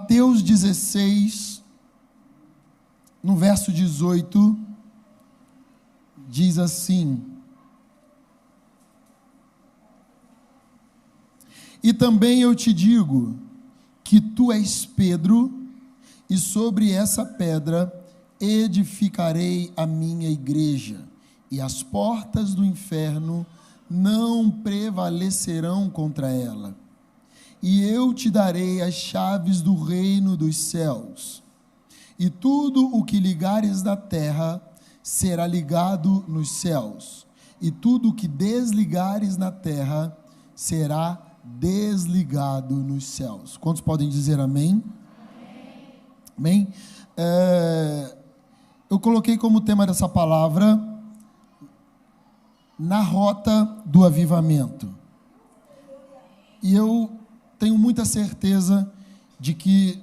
Mateus 16, no verso 18, diz assim: e também eu te digo que tu és Pedro, e sobre essa pedra edificarei a minha igreja, e as portas do inferno não prevalecerão contra ela. E eu te darei as chaves do reino dos céus. E tudo o que ligares na terra será ligado nos céus, e tudo o que desligares na terra será desligado nos céus. Quantos podem dizer amém? Amém? Eu coloquei como tema dessa palavra: na rota do avivamento. E eu tenho muita certeza de que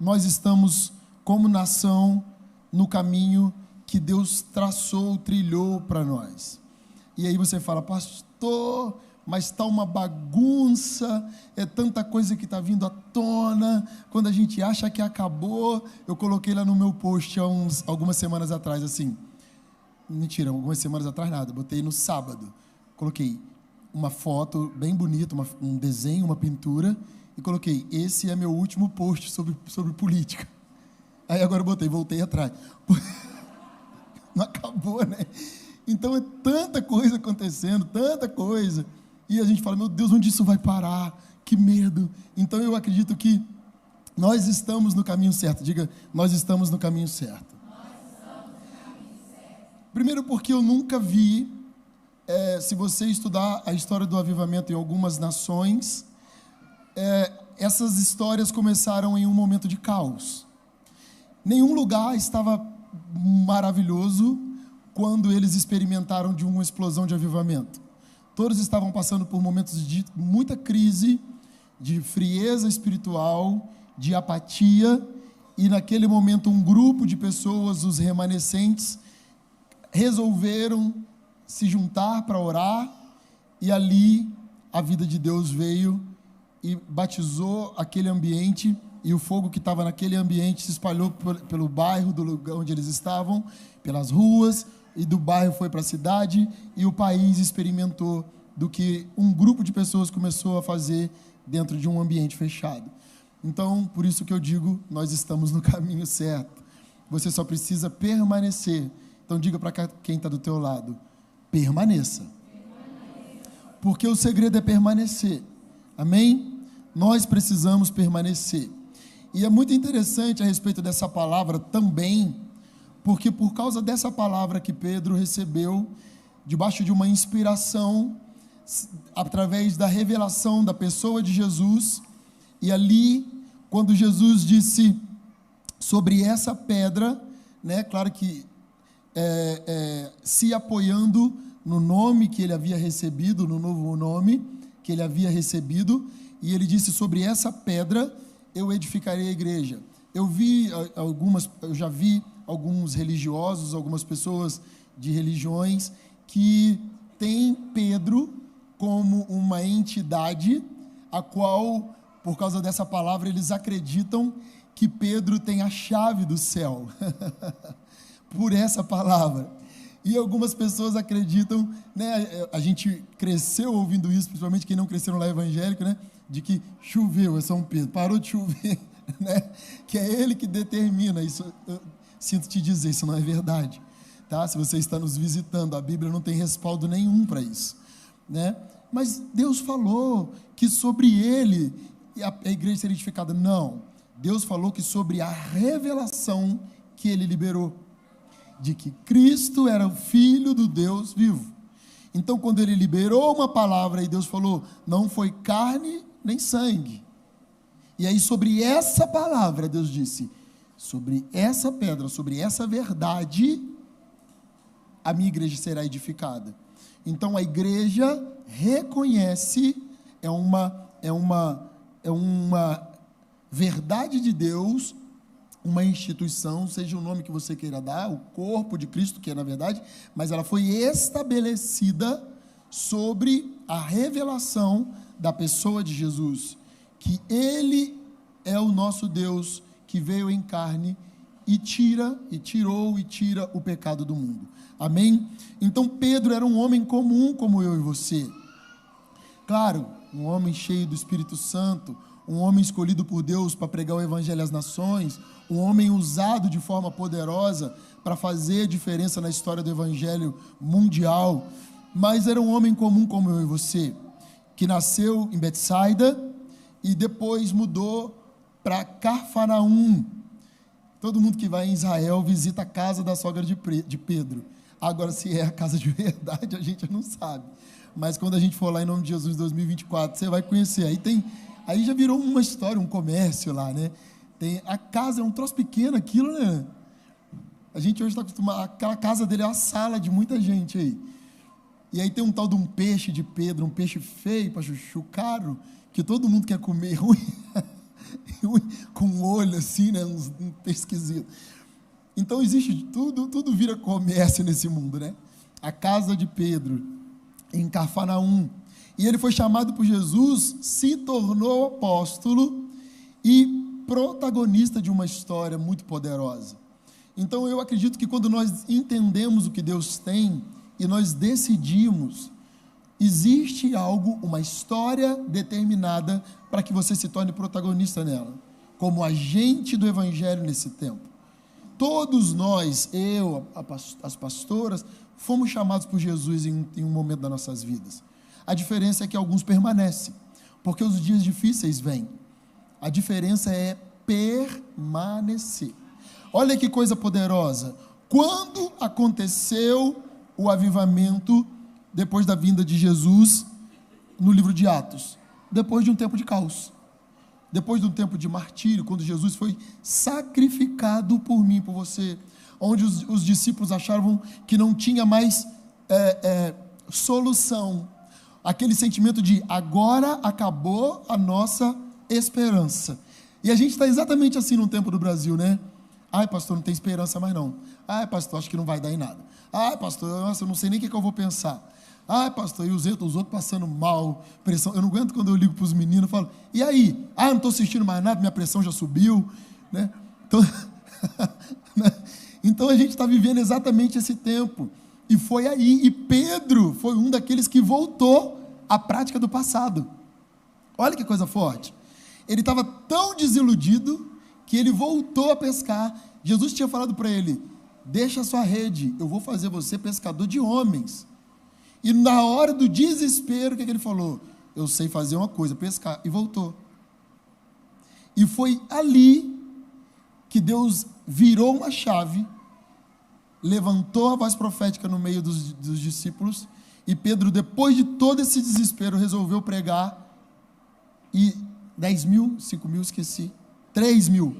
nós estamos, como nação, no caminho que Deus traçou, trilhou para nós. E aí você fala: pastor, mas está uma bagunça, é tanta coisa que está vindo à tona, quando a gente acha que acabou. Eu coloquei lá no meu post há algumas semanas atrás, assim, mentira, algumas semanas atrás nada, botei no sábado, coloquei uma foto bem bonita, um desenho, uma pintura, e coloquei: esse é meu último post sobre política. Aí agora eu voltei atrás. Não acabou, né? Então é tanta coisa acontecendo, tanta coisa, e a gente fala: meu Deus, onde isso vai parar? Que medo. Então eu acredito que nós estamos no caminho certo. Diga: nós estamos no caminho certo. Primeiro porque eu nunca vi, se você estudar a história do avivamento em algumas nações, essas histórias começaram em um momento de caos. Nenhum lugar estava maravilhoso quando eles experimentaram de uma explosão de avivamento. Todos estavam passando por momentos de muita crise, de frieza espiritual, de apatia, e naquele momento um grupo de pessoas, os remanescentes, resolveram se juntar para orar, e ali a vida de Deus veio e batizou aquele ambiente, e o fogo que estava naquele ambiente se espalhou pelo bairro, do lugar onde eles estavam, pelas ruas, e do bairro foi para a cidade, e o país experimentou do que um grupo de pessoas começou a fazer dentro de um ambiente fechado. Então, por isso que eu digo, nós estamos no caminho certo. Você só precisa permanecer. Então diga para quem está do teu lado: permaneça. Porque o segredo é permanecer. Amém? Nós precisamos permanecer. E é muito interessante a respeito dessa palavra também, porque por causa dessa palavra que Pedro recebeu, debaixo de uma inspiração, através da revelação da pessoa de Jesus, e ali, quando Jesus disse sobre essa pedra, né, claro que se apoiando no nome que ele havia recebido, no novo nome que ele havia recebido, e ele disse: sobre essa pedra eu edificarei a igreja. Eu já vi alguns religiosos, algumas pessoas de religiões que têm Pedro como uma entidade a qual, por causa dessa palavra, eles acreditam que Pedro tem a chave do céu. Por essa palavra. E algumas pessoas acreditam, né, a gente cresceu ouvindo isso, principalmente quem não cresceu no lar evangélico, né, de que choveu, é São Pedro, parou de chover, né, que é ele que determina. Isso, eu sinto te dizer, isso não é verdade, tá? Se você está nos visitando, a Bíblia não tem respaldo nenhum para isso, né? Mas Deus falou que sobre ele a igreja seria edificada. Não, Deus falou que sobre a revelação que ele liberou, de que Cristo era o Filho do Deus vivo. Então, quando ele liberou uma palavra e Deus falou: não foi carne nem sangue. E aí, sobre essa palavra, Deus disse: sobre essa pedra, sobre essa verdade, a minha igreja será edificada. Então, a igreja reconhece, é uma verdade de Deus, uma instituição, seja o nome que você queira dar, o corpo de Cristo, que é na verdade, mas ela foi estabelecida sobre a revelação da pessoa de Jesus, que ele é o nosso Deus que veio em carne e tira o pecado do mundo. Amém? Então Pedro era um homem comum como eu e você. Claro, um homem cheio do Espírito Santo, um homem escolhido por Deus para pregar o Evangelho às nações, um homem usado de forma poderosa para fazer diferença na história do Evangelho mundial, mas era um homem comum como eu e você, que nasceu em Betsaida e depois mudou para Cafarnaum. Todo mundo que vai em Israel visita a casa da sogra de Pedro. Agora, se é a casa de verdade, a gente não sabe. Mas quando a gente for lá em nome de Jesus em 2024, você vai conhecer. Aí já virou uma história, um comércio lá, né? A casa é um troço pequeno, aquilo, né? A gente hoje está acostumado, aquela casa dele é a sala de muita gente aí. E aí tem um tal de um peixe de Pedro, um peixe feio para chuchu, caro, que todo mundo quer comer, ruim, com olho assim, né? Um peixe esquisito. Então existe tudo vira comércio nesse mundo, né? A casa de Pedro, em Cafarnaum. E ele foi chamado por Jesus, se tornou apóstolo e protagonista de uma história muito poderosa. Então eu acredito que quando nós entendemos o que Deus tem e nós decidimos, existe algo, uma história determinada para que você se torne protagonista nela, como agente do Evangelho nesse tempo. Todos nós, as pastoras, fomos chamados por Jesus em um momento das nossas vidas. A diferença é que alguns permanecem, porque os dias difíceis vêm. A diferença é permanecer. Olha que coisa poderosa. Quando aconteceu o avivamento depois da vinda de Jesus no livro de Atos? Depois de um tempo de caos. Depois de um tempo de martírio, quando Jesus foi sacrificado por mim, por você, onde os discípulos achavam que não tinha mais solução. Aquele sentimento de agora acabou a nossa esperança. E a gente está exatamente assim no tempo do Brasil, né? Ai, pastor, não tem esperança mais não. Ai, pastor, acho que não vai dar em nada. Ai, pastor, nossa, eu não sei nem o que eu vou pensar. Ai, pastor, e os outros passando mal, pressão. Eu não aguento quando eu ligo para os meninos e falo, e aí? Ah, não estou assistindo mais nada, minha pressão já subiu, né? Então a gente está vivendo exatamente esse tempo. E foi aí, e Pedro foi um daqueles que voltou à prática do passado. Olha que coisa forte. Ele estava tão desiludido que ele voltou a pescar. Jesus tinha falado para ele, deixa a sua rede, eu vou fazer você pescador de homens. E na hora do desespero, o que ele falou? Eu sei fazer uma coisa, pescar. E voltou. E foi ali que Deus virou uma chave, levantou a voz profética no meio dos discípulos, e Pedro, depois de todo esse desespero, resolveu pregar, e 10 mil, 5 mil, esqueci, 3 mil,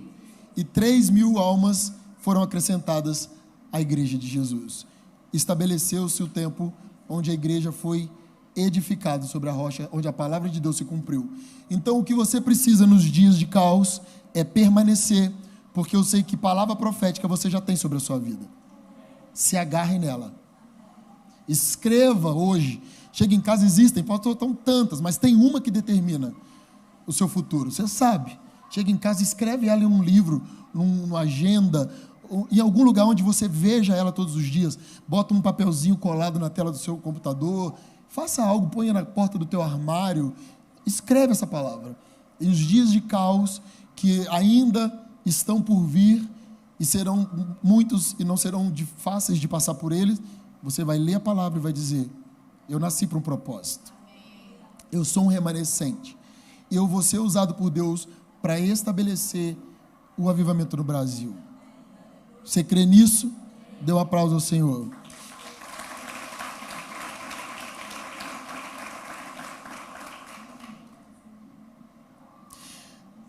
e 3 mil almas foram acrescentadas à igreja de Jesus. Estabeleceu-se o tempo onde a igreja foi edificada sobre a rocha, onde a palavra de Deus se cumpriu. Então o que você precisa nos dias de caos é permanecer, porque eu sei que palavra profética você já tem sobre a sua vida. Se agarre nela. Escreva hoje. Chega em casa, existem, estão tantas, mas tem uma que determina o seu futuro. Você sabe. Chega em casa, escreve ela em um livro, numa agenda, em algum lugar onde você veja ela todos os dias. Bota um papelzinho colado na tela do seu computador. Faça algo, ponha na porta do teu armário. Escreve essa palavra. E os dias de caos que ainda estão por vir, e serão muitos e não serão fáceis de passar por eles, você vai ler a palavra e vai dizer, eu nasci para um propósito. Eu sou um remanescente. E eu vou ser usado por Deus para estabelecer o avivamento no Brasil. Você crê nisso? Dê um aplauso ao Senhor.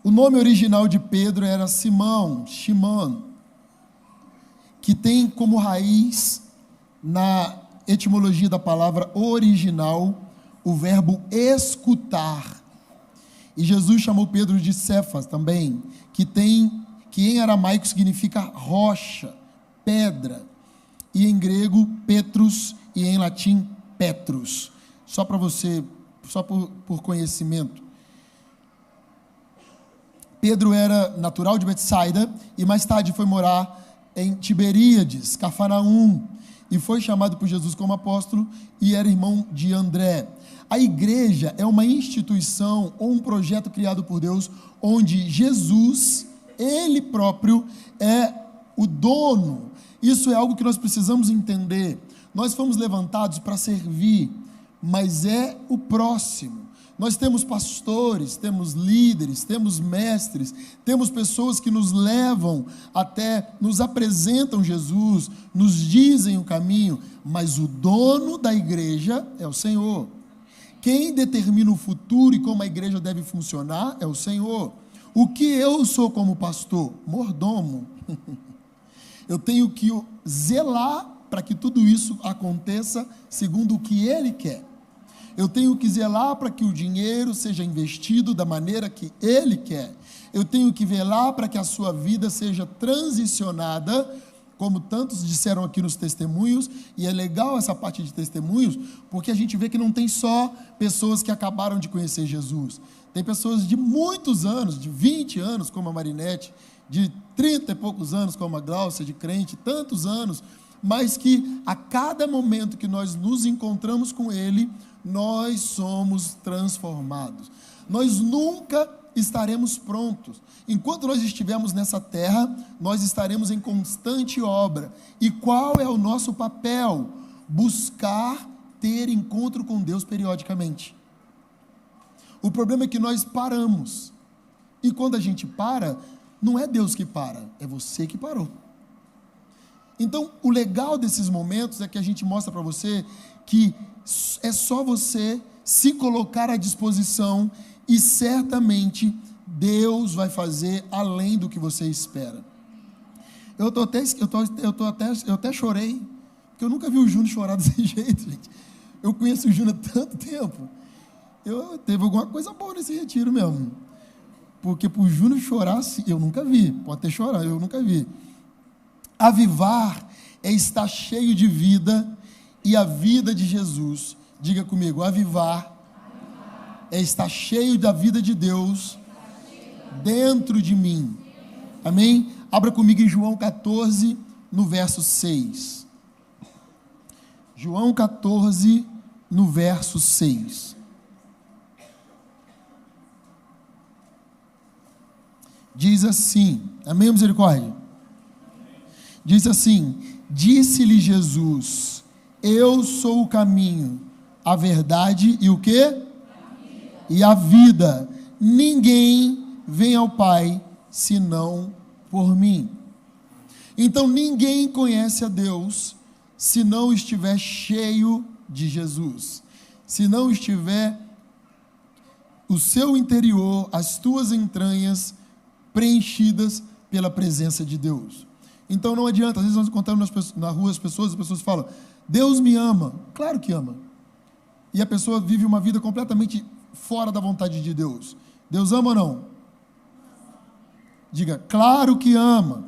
O nome original de Pedro era Simão, Shimon, que tem como raiz, na etimologia da palavra original, o verbo escutar. E Jesus chamou Pedro de Cefas também, que em aramaico significa rocha, pedra, e em grego Petrus, e em latim Petrus. Só para você, só por conhecimento. Pedro era natural de Betsaida e mais tarde foi morar em Tiberíades, Cafarnaum, e foi chamado por Jesus como apóstolo e era irmão de André. A igreja é uma instituição ou um projeto criado por Deus, onde Jesus, ele próprio, é o dono. Isso é algo que nós precisamos entender. Nós fomos levantados para servir, mas é o próximo. Nós temos pastores, temos líderes, temos mestres, temos pessoas que nos levam até, nos apresentam Jesus, nos dizem o caminho, mas o dono da igreja é o Senhor. Quem determina o futuro e como a igreja deve funcionar é o Senhor. O que eu sou como pastor? Mordomo. Eu tenho que zelar para que tudo isso aconteça segundo o que Ele quer. Eu tenho que zelar para que o dinheiro seja investido da maneira que Ele quer. Eu tenho que velar para que a sua vida seja transicionada, como tantos disseram aqui nos testemunhos, e é legal essa parte de testemunhos, porque a gente vê que não tem só pessoas que acabaram de conhecer Jesus. Tem pessoas de muitos anos, de 20 anos, como a Marinete, de 30 e poucos anos, como a Glaucia, de crente, tantos anos, mas que a cada momento que nós nos encontramos com Ele, nós somos transformados. Nós nunca estaremos prontos. Enquanto nós estivermos nessa terra, nós estaremos em constante obra. E qual é o nosso papel? Buscar ter encontro com Deus periodicamente. O problema é que nós paramos. E quando a gente para, não é Deus que para, é você que parou. Então, o legal desses momentos é que a gente mostra para você que é só você se colocar à disposição e certamente Deus vai fazer além do que você espera. Eu até chorei, porque eu nunca vi o Júnior chorar desse jeito, gente. Eu conheço o Júnior há tanto tempo. Teve alguma coisa boa nesse retiro mesmo. Porque para o Júnior chorar, eu nunca vi. Pode ter chorado, eu nunca vi. Avivar é estar cheio de vida e a vida de Jesus. Diga comigo, avivar é estar cheio da vida de Deus dentro de mim. Amém? Abra comigo em João 14, no verso 6. João 14, no verso 6. Diz assim, amém, misericórdia? Diz assim, disse-lhe Jesus, eu sou o caminho, a verdade e o quê? E a vida. Ninguém vem ao Pai, senão por mim. Então ninguém conhece a Deus, se não estiver cheio de Jesus. Se não estiver o seu interior, as tuas entranhas, preenchidas pela presença de Deus. Então não adianta, às vezes nós encontramos na rua as pessoas falam, Deus me ama. Claro que ama. E a pessoa vive uma vida completamente fora da vontade de Deus. Deus ama ou não? Diga, claro que ama.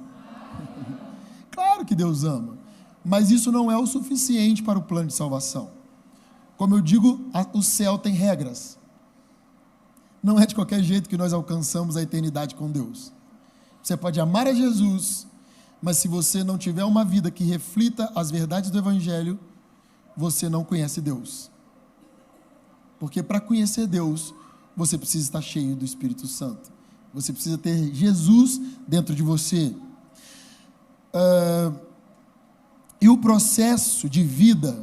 Claro que Deus ama. Mas isso não é o suficiente para o plano de salvação. Como eu digo, o céu tem regras. Não é de qualquer jeito que nós alcançamos a eternidade com Deus. Você pode amar a Jesus, mas se você não tiver uma vida que reflita as verdades do Evangelho, você não conhece Deus. Porque para conhecer Deus, você precisa estar cheio do Espírito Santo. Você precisa ter Jesus dentro de você. E o processo de vida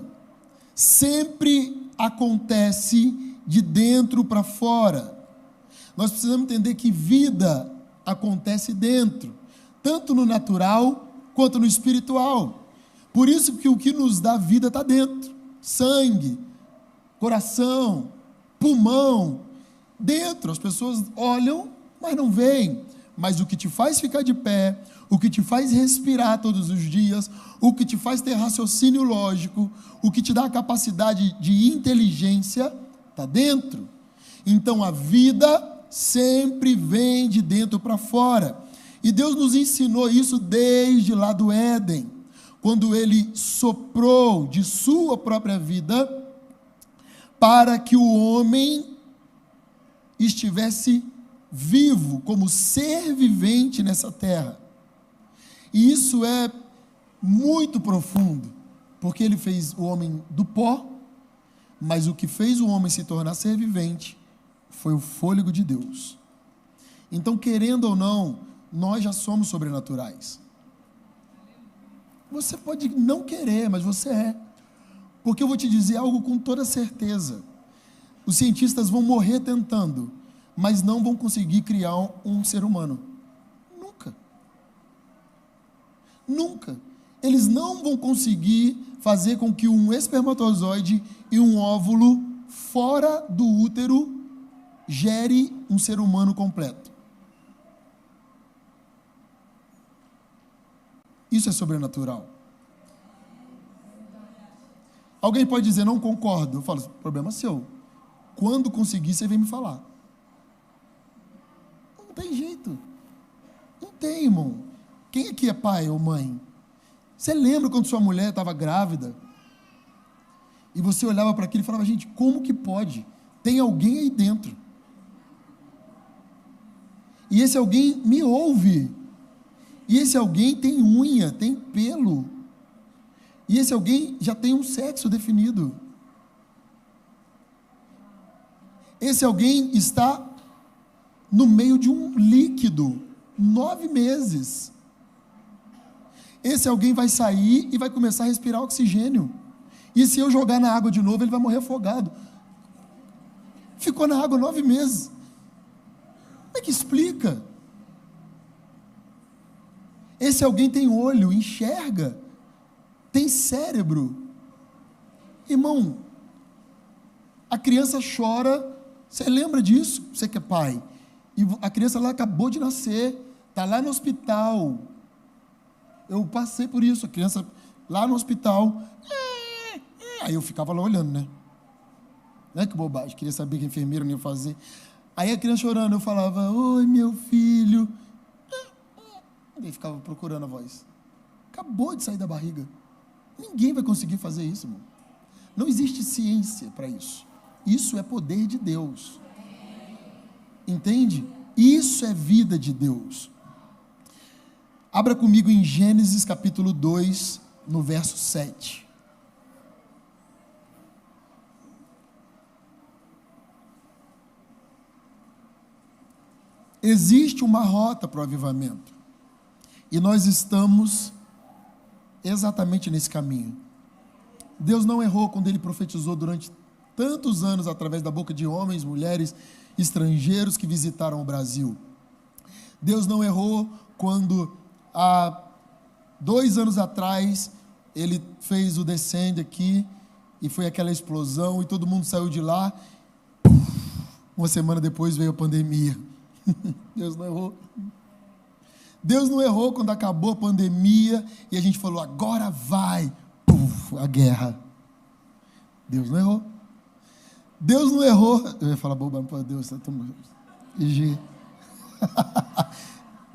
sempre acontece de dentro para fora. Nós precisamos entender que vida acontece dentro, tanto no natural quanto no espiritual. Por isso que o que nos dá vida está dentro. Sangue, coração, pulmão, dentro. As pessoas olham, mas não veem. Mas o que te faz ficar de pé, o que te faz respirar todos os dias, o que te faz ter raciocínio lógico, o que te dá a capacidade de inteligência, está dentro. Então a vida sempre vem de dentro para fora. E Deus nos ensinou isso desde lá do Éden, quando Ele soprou de sua própria vida para que o homem estivesse vivo, como ser vivente nessa terra. E isso é muito profundo, porque ele fez o homem do pó, mas o que fez o homem se tornar ser vivente foi o fôlego de Deus. Então, querendo ou não, nós já somos sobrenaturais. Você pode não querer, mas você é. Porque eu vou te dizer algo com toda certeza. Os cientistas vão morrer tentando, mas não vão conseguir criar um ser humano. Nunca. Nunca. Eles não vão conseguir fazer com que um espermatozoide e um óvulo fora do útero gere um ser humano completo. Isso é sobrenatural. Alguém pode dizer, não concordo. Eu falo, problema seu. Quando conseguir, você vem me falar. Não tem jeito. Não tem, irmão. Quem aqui é pai ou mãe? Você lembra quando sua mulher estava grávida? E você olhava para aquilo e falava, gente, como que pode? Tem alguém aí dentro. E esse alguém me ouve. E esse alguém tem unha, tem pelo. E esse alguém já tem um sexo definido. Esse alguém está no meio de um líquido, 9 meses. Esse alguém vai sair e vai começar a respirar oxigênio. E se eu jogar na água de novo, ele vai morrer afogado. Ficou na água 9 meses. Como é que explica? Esse alguém tem olho, enxerga, tem cérebro. Irmão, a criança chora, você lembra disso? Você que é pai. E a criança lá acabou de nascer, está lá no hospital. Eu passei por isso, a criança lá no hospital. Aí eu ficava lá olhando, né? Não é que bobagem, queria saber que a enfermeira não ia fazer. Aí a criança chorando, eu falava, oi meu filho. E ficava procurando a voz. Acabou de sair da barriga. Ninguém vai conseguir fazer isso, irmão. Não existe ciência para isso. Isso é poder de Deus. Entende? Isso é vida de Deus. Abra comigo em Gênesis capítulo 2, no verso 7. Existe uma rota para o avivamento. E nós estamos exatamente nesse caminho. Deus não errou quando Ele profetizou durante tantos anos através da boca de homens, mulheres, estrangeiros que visitaram o Brasil. Deus não errou quando, há 2 anos atrás, Ele fez o Descende aqui, e foi aquela explosão, e todo mundo saiu de lá. Uma semana depois veio a pandemia. Deus não errou. Deus não errou quando acabou a pandemia e a gente falou, agora vai, a guerra. Deus não errou. Deus não errou. Eu ia falar bobagem para Deus.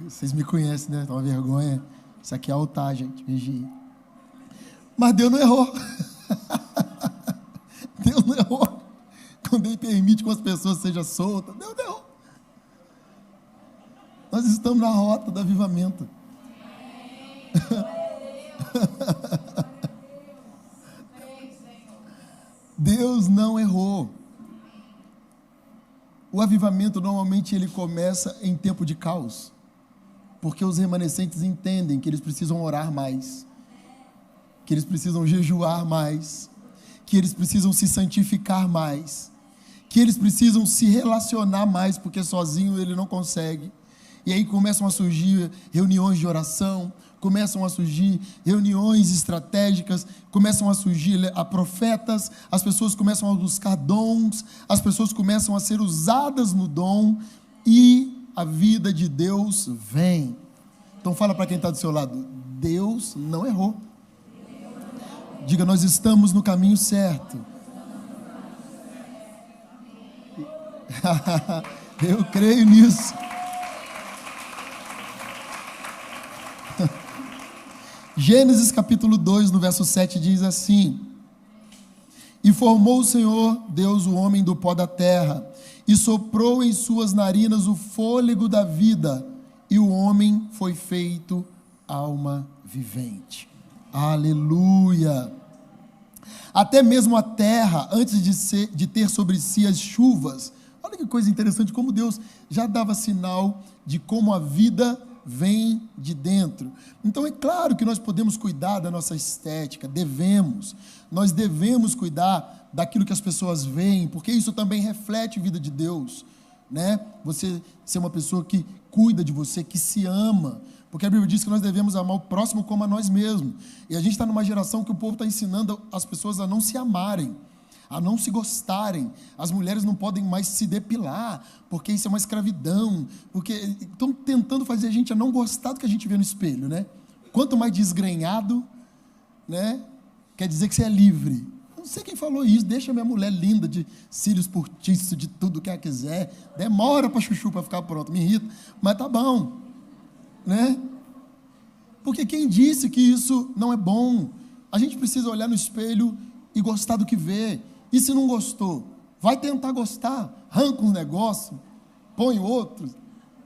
Vocês me conhecem, né? Tá uma vergonha. Isso aqui é altar, gente. Vigia. Mas Deus não errou. Deus não errou. Quando Ele permite que as pessoas sejam soltas. Deus não errou. Nós estamos na rota do avivamento. Deus não errou. O avivamento normalmente ele começa em tempo de caos, porque os remanescentes entendem que eles precisam orar mais, que eles precisam jejuar mais, que eles precisam se santificar mais, que eles precisam se relacionar mais, porque sozinho ele não consegue. E aí começam a surgir reuniões de oração, começam a surgir reuniões estratégicas, começam a surgir profetas, as pessoas começam a buscar dons, as pessoas começam a ser usadas no dom e a vida de Deus vem. Então fala para quem está do seu lado, Deus não errou. Diga, nós estamos no caminho certo. Eu creio nisso. Gênesis capítulo 2, no verso 7, diz assim: E formou o Senhor Deus o homem do pó da terra, e soprou em suas narinas o fôlego da vida, e o homem foi feito alma vivente. Aleluia! Até mesmo a terra, antes de ter sobre si as chuvas, olha que coisa interessante, como Deus já dava sinal de como a vida vem de dentro. Então é claro que nós podemos cuidar da nossa estética, nós devemos cuidar daquilo que as pessoas veem, porque isso também reflete a vida de Deus, né? Você ser uma pessoa que cuida de você, que se ama, porque a Bíblia diz que nós devemos amar o próximo como a nós mesmos, e a gente está numa geração que o povo está ensinando as pessoas a não se amarem, a não se gostarem. As mulheres não podem mais se depilar, porque isso é uma escravidão, porque estão tentando fazer a gente a não gostar do que a gente vê no espelho, né? Quanto mais desgrenhado, né, quer dizer que você é livre. Não sei quem falou isso, deixa minha mulher linda, de cílios postiços, de tudo que ela quiser, demora para chuchu para ficar pronto, me irrita, mas tá bom, né? Porque quem disse que isso não é bom? A gente precisa olhar no espelho e gostar do que vê. E se não gostou, vai tentar gostar, arranca um negócio, põe outros.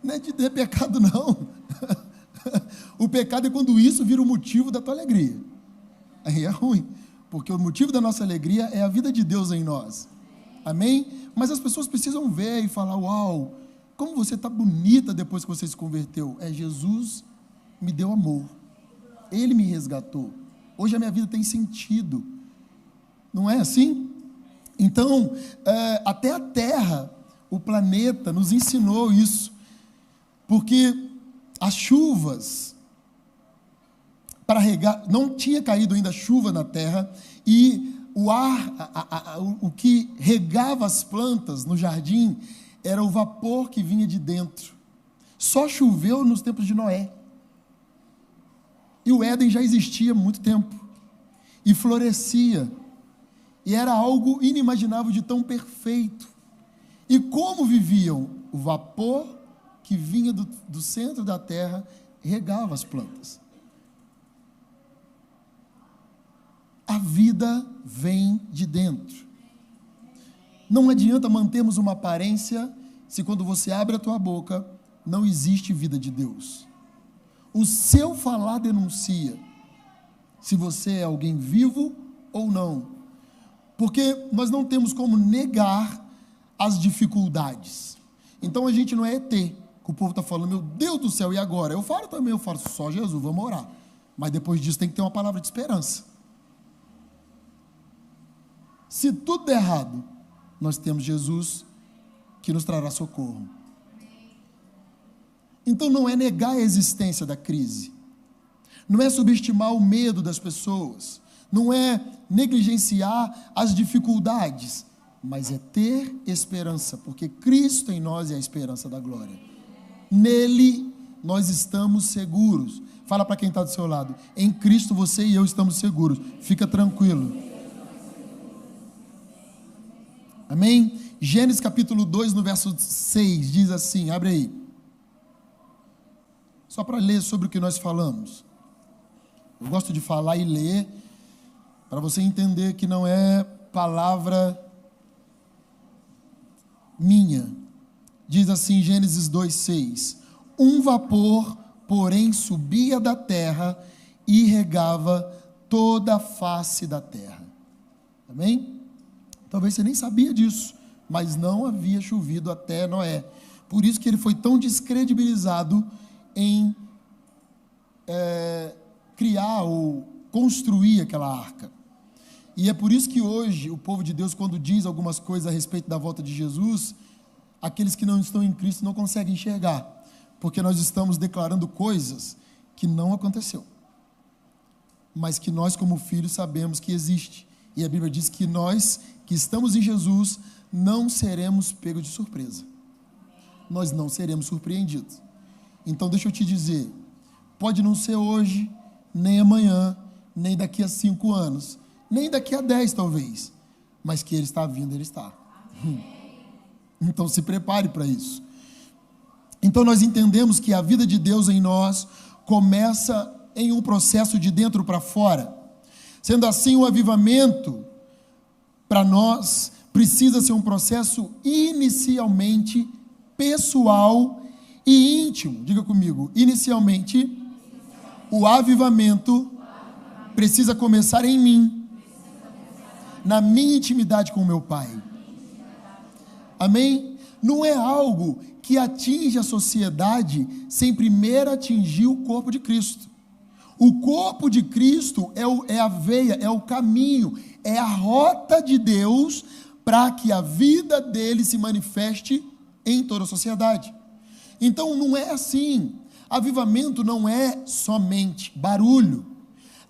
Não é de ter pecado, não. O pecado é quando isso vira o motivo da tua alegria. Aí é ruim, porque o motivo da nossa alegria é a vida de Deus em nós. Amém? Mas as pessoas precisam ver e falar: uau, como você está bonita depois que você se converteu. Jesus me deu amor, Ele me resgatou. Hoje a minha vida tem sentido. Não é assim? Então, até a Terra, o planeta, nos ensinou isso, porque as chuvas, para regar, não tinha caído ainda chuva na Terra, e o ar, o que regava as plantas no jardim, era o vapor que vinha de dentro. Só choveu nos tempos de Noé. E o Éden já existia há muito tempo, e florescia, e era algo inimaginável de tão perfeito. E como viviam? O vapor que vinha do centro da terra regava as plantas. A vida vem de dentro. Não adianta mantermos uma aparência se quando você abre a tua boca não existe vida de Deus. O seu falar denuncia se você é alguém vivo ou não. Porque nós não temos como negar as dificuldades. Então a gente não é ET, que o povo está falando: meu Deus do céu, e agora? Eu falo também, só Jesus, vamos orar. Mas depois disso tem que ter uma palavra de esperança. Se tudo der errado, nós temos Jesus que nos trará socorro. Então não é negar a existência da crise, não é subestimar o medo das pessoas, não é negligenciar as dificuldades, mas é ter esperança, porque Cristo em nós é a esperança da glória. Nele nós estamos seguros. Fala para quem está do seu lado: em Cristo você e eu estamos seguros, fica tranquilo. Amém? Gênesis capítulo 2, no verso 6, diz assim, abre aí. Só para ler sobre o que nós falamos. Eu gosto de falar e ler, para você entender que não é palavra minha. Diz assim, Gênesis 2:6: um vapor, porém, subia da terra e regava toda a face da terra. Amém? Talvez você nem sabia disso, mas não havia chovido até Noé. Por isso que ele foi tão descredibilizado em criar ou construir aquela arca. E é por isso que hoje o povo de Deus, quando diz algumas coisas a respeito da volta de Jesus, aqueles que não estão em Cristo não conseguem enxergar, porque nós estamos declarando coisas que não aconteceu, mas que nós como filhos sabemos que existe. E a Bíblia diz que nós que estamos em Jesus não seremos pegos de surpresa, nós não seremos surpreendidos. Então deixa eu te dizer, pode não ser hoje, nem amanhã, nem daqui a 5 anos, nem daqui a 10 talvez, mas que Ele está vindo, Ele está. Então se prepare para isso. Então nós entendemos que a vida de Deus em nós começa em um processo de dentro para fora. Sendo assim, o avivamento para nós precisa ser um processo inicialmente pessoal e íntimo. Diga comigo, inicialmente, o avivamento precisa começar em mim, na minha intimidade com o meu Pai. Amém? Não é algo que atinge a sociedade sem primeiro atingir o corpo de Cristo. O corpo de Cristo é a veia, é o caminho, é a rota de Deus para que a vida dele se manifeste em toda a sociedade. Então não é assim. Avivamento não é somente barulho.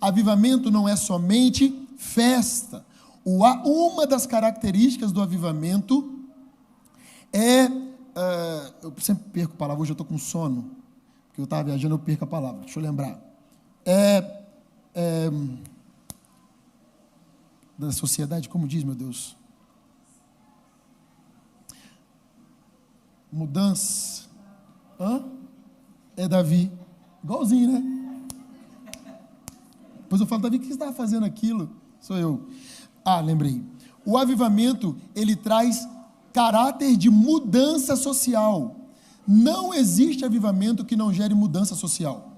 Avivamento não é somente festa. Uma das características do avivamento eu sempre perco a palavra, hoje eu estou com sono, porque eu estava viajando, eu perco a palavra, deixa eu lembrar. Da sociedade, como diz, meu Deus? Mudança. É Davi. Igualzinho, né? Depois eu falo, Davi, o que você estava fazendo aquilo? Sou eu. Lembrei. O avivamento, ele traz caráter de mudança social. Não existe avivamento que não gere mudança social.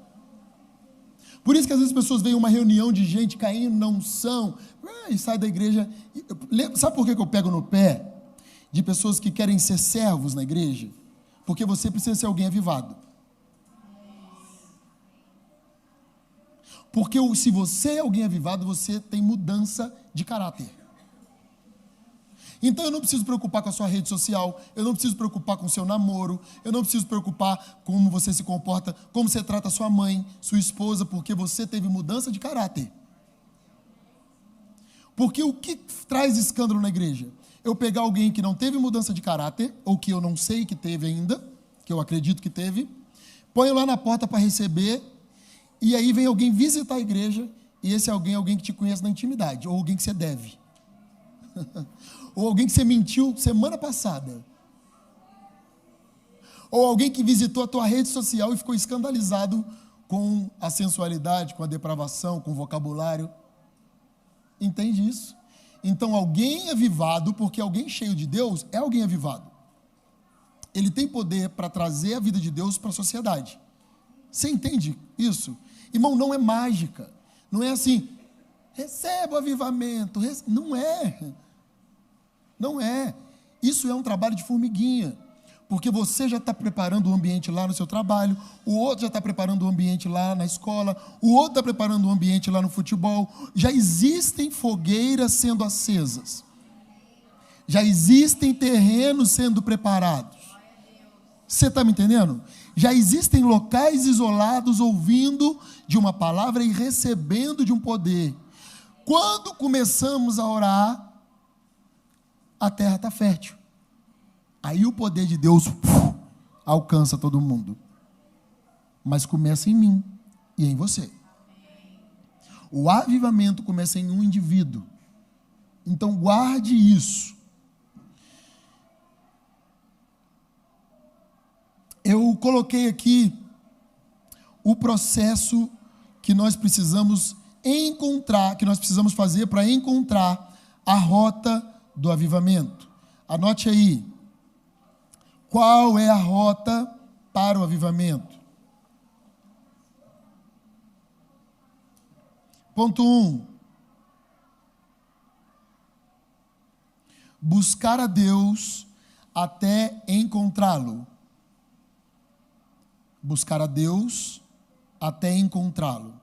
Por isso que às vezes as pessoas veem uma reunião de gente caindo na unção e sai da igreja. Sabe por que eu pego no pé de pessoas que querem ser servos na igreja? Porque você precisa ser alguém avivado. Porque se você é alguém avivado, você tem mudança de caráter. Então eu não preciso preocupar com a sua rede social, eu não preciso preocupar com o seu namoro, eu não preciso preocupar com como você se comporta, como você trata sua mãe, sua esposa, porque você teve mudança de caráter. Porque o que traz escândalo na igreja? Eu pegar alguém que não teve mudança de caráter, ou que eu não sei que teve ainda, que eu acredito que teve, ponho lá na porta para receber, e aí vem alguém visitar a igreja, e esse alguém é alguém que te conhece na intimidade, ou alguém que você deve. Ou alguém que você mentiu semana passada. Ou alguém que visitou a tua rede social e ficou escandalizado com a sensualidade, com a depravação, com o vocabulário. Entende isso? Então alguém avivado, porque alguém cheio de Deus é alguém avivado. Ele tem poder para trazer a vida de Deus para a sociedade. Você entende isso? Irmão, não é mágica. Não é assim, receba o avivamento. Não é. Não é. Isso é um trabalho de formiguinha. Porque você já está preparando o ambiente lá no seu trabalho, o outro já está preparando o ambiente lá na escola, o outro está preparando o ambiente lá no futebol. Já existem fogueiras sendo acesas. Já existem terrenos sendo preparados. Você está me entendendo? Já existem locais isolados ouvindo de uma palavra e recebendo de um poder. Quando começamos a orar, a terra está fértil. Aí o poder de Deus alcança todo mundo. Mas começa em mim e em você. O avivamento começa em um indivíduo. Então guarde isso. Eu coloquei aqui o processo que nós precisamos encontrar, que nós precisamos fazer para encontrar a rota do avivamento. Anote aí. Qual é a rota para o avivamento? Ponto 1. Buscar a Deus até encontrá-lo. Buscar a Deus até encontrá-lo.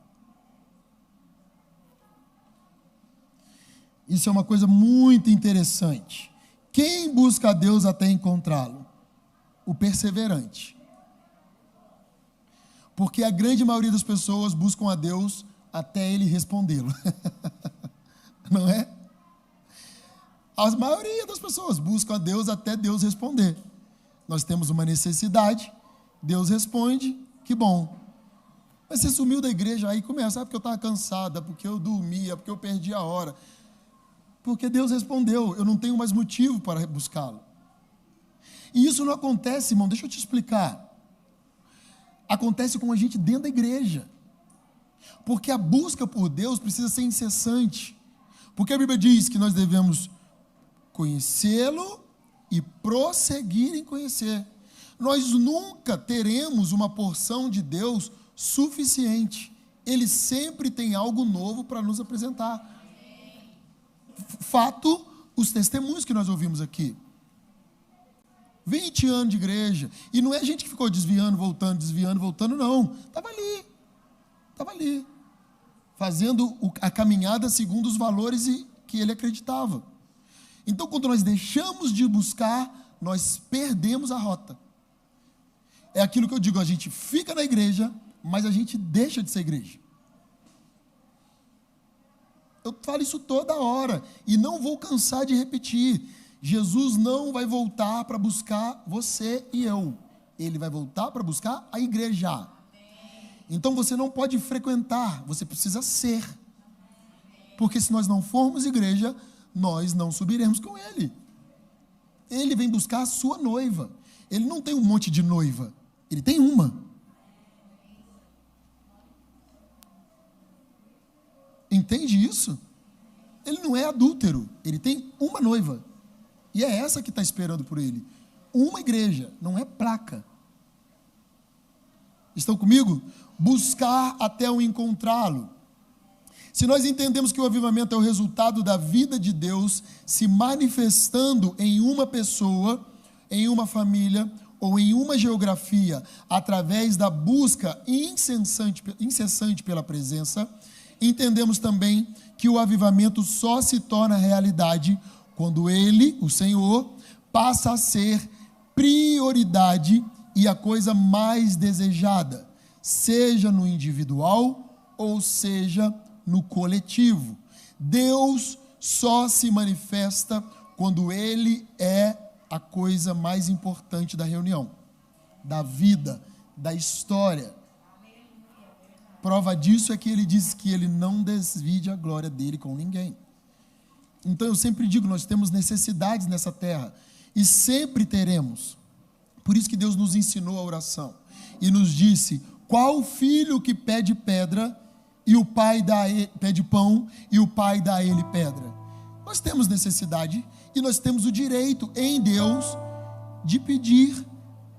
Isso é uma coisa muito interessante. Quem busca a Deus até encontrá-lo? O perseverante. Porque a grande maioria das pessoas buscam a Deus até Ele respondê-lo. Não é? A maioria das pessoas buscam a Deus até Deus responder. Nós temos uma necessidade, Deus responde, que bom. Mas você sumiu da igreja, aí começa, porque eu estava cansada, porque eu dormia, porque eu perdi a hora. Porque Deus respondeu, eu não tenho mais motivo para buscá-lo. E isso não acontece, irmão, deixa eu te explicar. Acontece com a gente dentro da igreja. Porque a busca por Deus precisa ser incessante. Porque a Bíblia diz que nós devemos conhecê-lo e prosseguir em conhecer. Nós nunca teremos uma porção de Deus suficiente. Ele sempre tem algo novo para nos apresentar. Fato, os testemunhos que nós ouvimos aqui. 20 anos de igreja. E não é gente que ficou desviando, voltando, não. Estava ali. Fazendo a caminhada segundo os valores que ele acreditava. Então, quando nós deixamos de buscar, nós perdemos a rota. É aquilo que eu digo, a gente fica na igreja, mas a gente deixa de ser igreja. Eu falo isso toda hora e não vou cansar de repetir. Jesus não vai voltar para buscar você e eu. Ele vai voltar para buscar a igreja. Então você não pode frequentar, você precisa ser. Porque se nós não formos igreja, nós não subiremos com ele. Ele vem buscar a sua noiva. Ele não tem um monte de noiva, ele tem uma. Entende isso? Ele não é adúltero, ele tem uma noiva. E é essa que está esperando por ele. Uma igreja, não é placa. Estão comigo? Buscar até o encontrá-lo. Se nós entendemos que o avivamento é o resultado da vida de Deus se manifestando em uma pessoa, em uma família ou em uma geografia, através da busca incessante pela presença, entendemos também que o avivamento só se torna realidade quando ele, o Senhor, passa a ser prioridade e a coisa mais desejada, seja no individual ou seja no coletivo. Deus só se manifesta quando ele é a coisa mais importante da reunião, da vida, da história. Prova disso é que ele diz que ele não divide a glória dele com ninguém. Então eu sempre digo, nós temos necessidades nessa terra e sempre teremos. Por isso que Deus nos ensinou a oração e nos disse: qual filho que pede pedra e o pai pede pão e o pai dá a ele pedra? Nós temos necessidade e nós temos o direito em Deus de pedir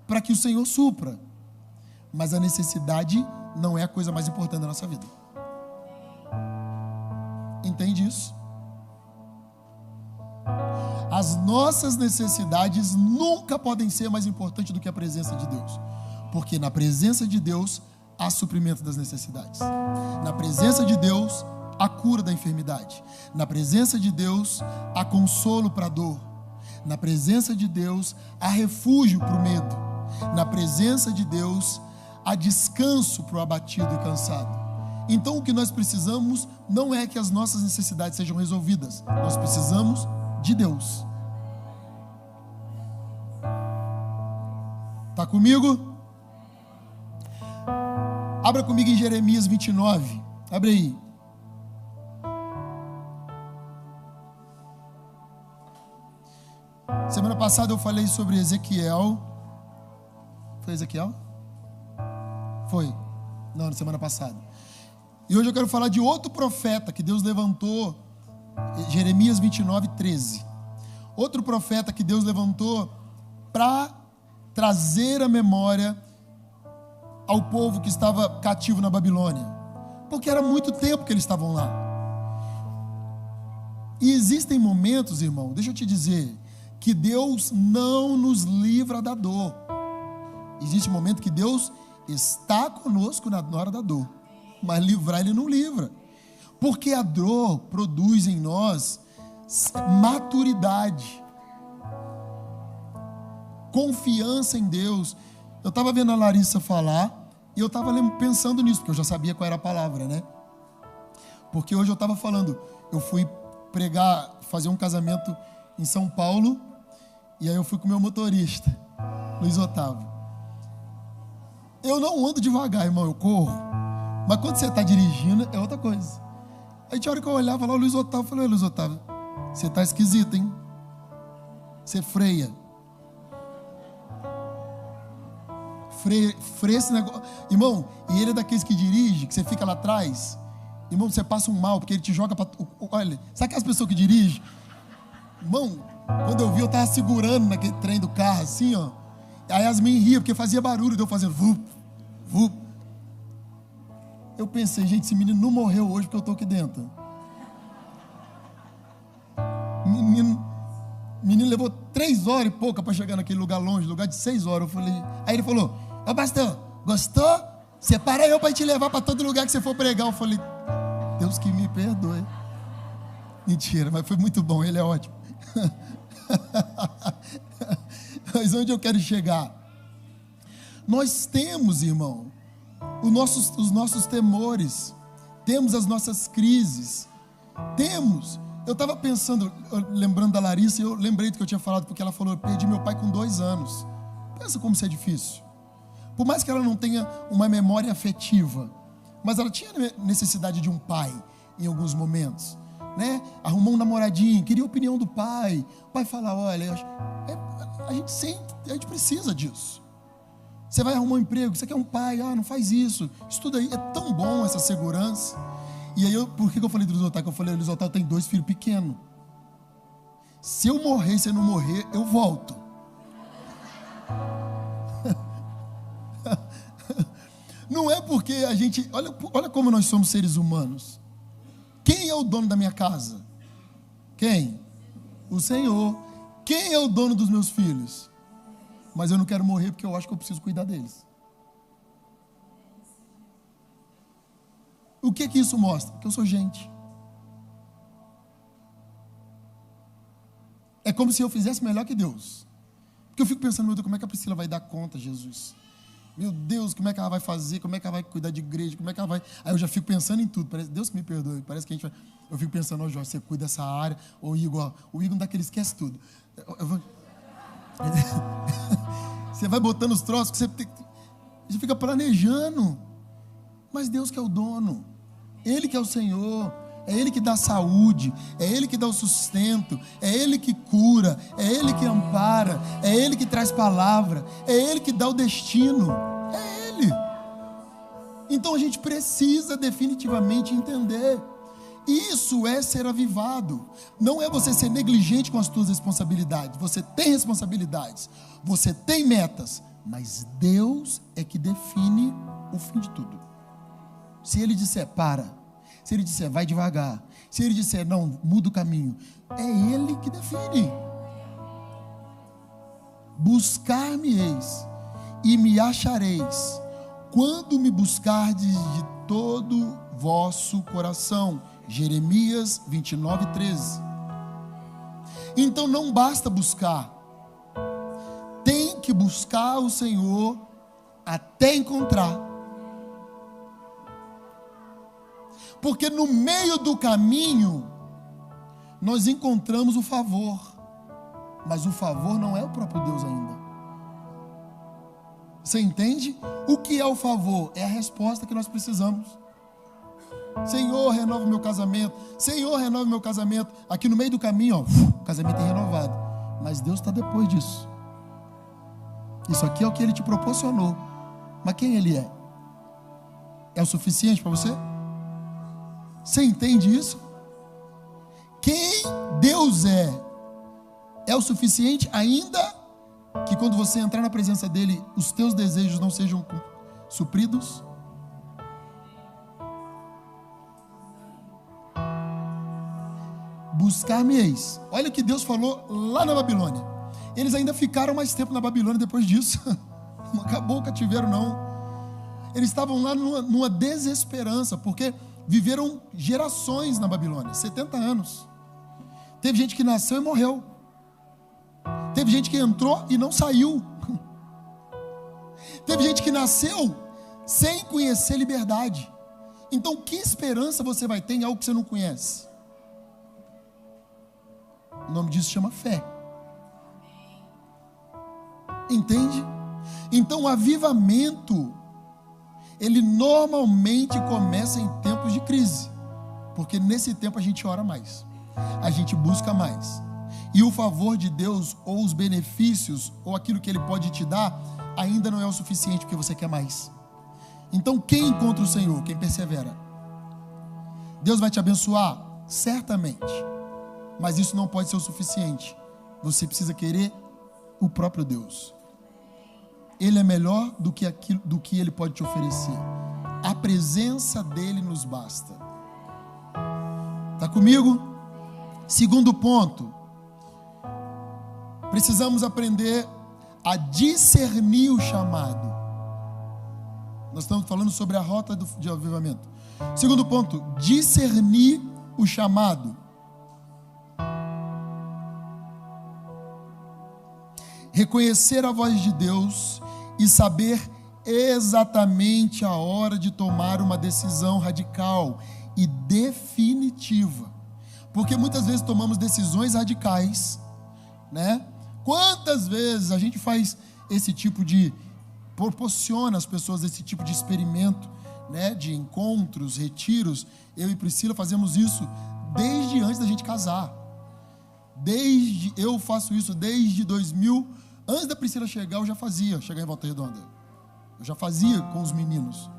para que o Senhor supra. Mas a necessidade não é a coisa mais importante da nossa vida. Entende isso? As nossas necessidades nunca podem ser mais importantes do que a presença de Deus. Porque na presença de Deus há suprimento das necessidades. Na presença de Deus há cura da enfermidade. Na presença de Deus há consolo para a dor. Na presença de Deus há refúgio para o medo. Na presença de Deus há descanso para o abatido e cansado. Então o que nós precisamos não é que as nossas necessidades sejam resolvidas. Nós precisamos de Deus. Está comigo? Abra comigo em Jeremias 29. Abre aí. Semana passada eu falei sobre Ezequiel. Foi Ezequiel? Foi. Não, na semana passada. E hoje eu quero falar de outro profeta que Deus levantou. Jeremias 29, 13. Outro profeta que Deus levantou para trazer a memória ao povo que estava cativo na Babilônia, porque era muito tempo que eles estavam lá. E existem momentos, irmão, deixa eu te dizer, que Deus não nos livra da dor. Existe um momento que Deus está conosco na hora da dor, mas livrar Ele não livra, porque a dor produz em nós maturidade, confiança em Deus. Eu estava vendo a Larissa falar e eu estava pensando nisso, porque eu já sabia qual era a palavra, né? Porque hoje eu estava falando, eu fui pregar, fazer um casamento em São Paulo, e aí eu fui com o meu motorista, Luiz Otávio. Eu não ando devagar, irmão, eu corro. Mas quando você está dirigindo, é outra coisa. Aí tinha hora que eu olhava lá, o Luiz Otávio, eu falei: Luiz Otávio, você está esquisito, hein? Você freia. Freia esse negócio. Irmão, e ele é daqueles que dirige, que você fica lá atrás. Irmão, você passa um mal, porque ele te joga para... Olha, sabe aquelas pessoas que dirigem? Irmão, quando eu vi, eu estava segurando naquele trem do carro, assim, ó. A Yasmin ria, porque fazia barulho, deu fazendo vup, vup. Eu pensei, gente, esse menino não morreu hoje porque eu estou aqui dentro. Menino levou 3 horas e pouca para chegar naquele lugar longe, lugar de 6 horas. Eu falei, aí ele falou, ô pastor, gostou? Separa eu para te levar para todo lugar que você for pregar. Eu falei, Deus que me perdoe. Mentira, mas foi muito bom, ele é ótimo. Mas onde eu quero chegar? Nós temos, irmão, os nossos temores, temos as nossas crises, temos. Eu estava pensando, lembrando da Larissa, eu lembrei do que eu tinha falado, porque ela falou, eu perdi meu pai com 2 anos. Pensa como isso é difícil. Por mais que ela não tenha uma memória afetiva, mas ela tinha necessidade de um pai em alguns momentos, né? Arrumou um namoradinho, queria a opinião do pai. O pai fala, olha, a gente precisa disso. Você vai arrumar um emprego, você quer um pai, não faz isso, estuda aí, é tão bom essa segurança. E aí, por que eu falei do Luiz Otávio? Eu falei, o Luiz Otávio tem 2 filhos pequenos. Se eu morrer e você não morrer, eu volto. Não é porque a gente, olha como nós somos seres humanos. Quem é o dono da minha casa? Quem? O Senhor. Quem é o dono dos meus filhos? Mas eu não quero morrer porque eu acho que eu preciso cuidar deles. O que isso mostra? Que eu sou gente. É como se eu fizesse melhor que Deus. Porque eu fico pensando, meu Deus, como é que a Priscila vai dar conta, Jesus? Meu Deus, como é que ela vai fazer? Como é que ela vai cuidar de igreja? Como é que ela vai... Aí eu já fico pensando em tudo. Parece, Deus que me perdoe. Parece que a gente vai... Eu fico pensando, Jorge, você cuida dessa área. Ou Igor, o Igor não dá que ele esquece tudo. Você vai botando os troços que você fica planejando. Mas Deus que é o dono. Ele que é o Senhor. É Ele que dá saúde, é Ele que dá o sustento, é Ele que cura, é Ele que ampara, é Ele que traz palavra, é Ele que dá o destino, é Ele. Então a gente precisa definitivamente entender, isso é ser avivado, não é você ser negligente com as suas responsabilidades, você tem responsabilidades, você tem metas, mas Deus é que define o fim de tudo. Se Ele disser para, se Ele disser, vai devagar. Se Ele disser, não, muda o caminho. É Ele que define. Buscar-me-eis e me achareis, quando me buscardes de todo vosso coração. Jeremias 29:13. Então não basta buscar. Tem que buscar o Senhor até encontrar. Porque no meio do caminho, nós encontramos o favor. Mas o favor não é o próprio Deus ainda. Você entende? O que é o favor? É a resposta que nós precisamos. Senhor, renova o meu casamento. Senhor, renova o meu casamento. Aqui no meio do caminho, o casamento é renovado. Mas Deus está depois disso. Isso aqui é o que Ele te proporcionou. Mas quem Ele é? É o suficiente para você? Você entende isso? Quem Deus é o suficiente, ainda que quando você entrar na presença dEle, os teus desejos não sejam supridos? Buscar-me-eis. Olha o que Deus falou lá na Babilônia. Eles ainda ficaram mais tempo na Babilônia depois disso. Não acabou o cativeiro, não. Eles estavam lá numa desesperança, porque viveram gerações na Babilônia, 70 anos. Teve gente que nasceu e morreu. Teve gente que entrou e não saiu. Teve gente que nasceu sem conhecer liberdade. Então, que esperança você vai ter em algo que você não conhece? O nome disso chama fé. Entende? Então, o avivamento, ele normalmente começa em tempos de crise, porque nesse tempo a gente ora mais, a gente busca mais, e o favor de Deus, ou os benefícios, ou aquilo que Ele pode te dar, ainda não é o suficiente, porque você quer mais. Então quem encontra o Senhor? Quem persevera. Deus vai te abençoar? Certamente. Mas isso não pode ser o suficiente. Você precisa querer o próprio Deus. Ele é melhor do que aquilo, do que Ele pode te oferecer. A presença dEle nos basta. Está comigo? Segundo ponto. Precisamos aprender a discernir o chamado. Nós estamos falando sobre a rota de avivamento. Segundo ponto, discernir o chamado. Reconhecer a voz de Deus e saber exatamente a hora de tomar uma decisão radical e definitiva. Porque muitas vezes tomamos decisões radicais, né? Quantas vezes a gente faz esse tipo de... proporciona às pessoas esse tipo de experimento, né? De encontros, retiros. Eu e Priscila fazemos isso desde antes da gente casar. Eu faço isso desde 2000. Antes da Priscila chegar, eu já fazia. Chegar em Volta Redonda. Eu já fazia com os meninos.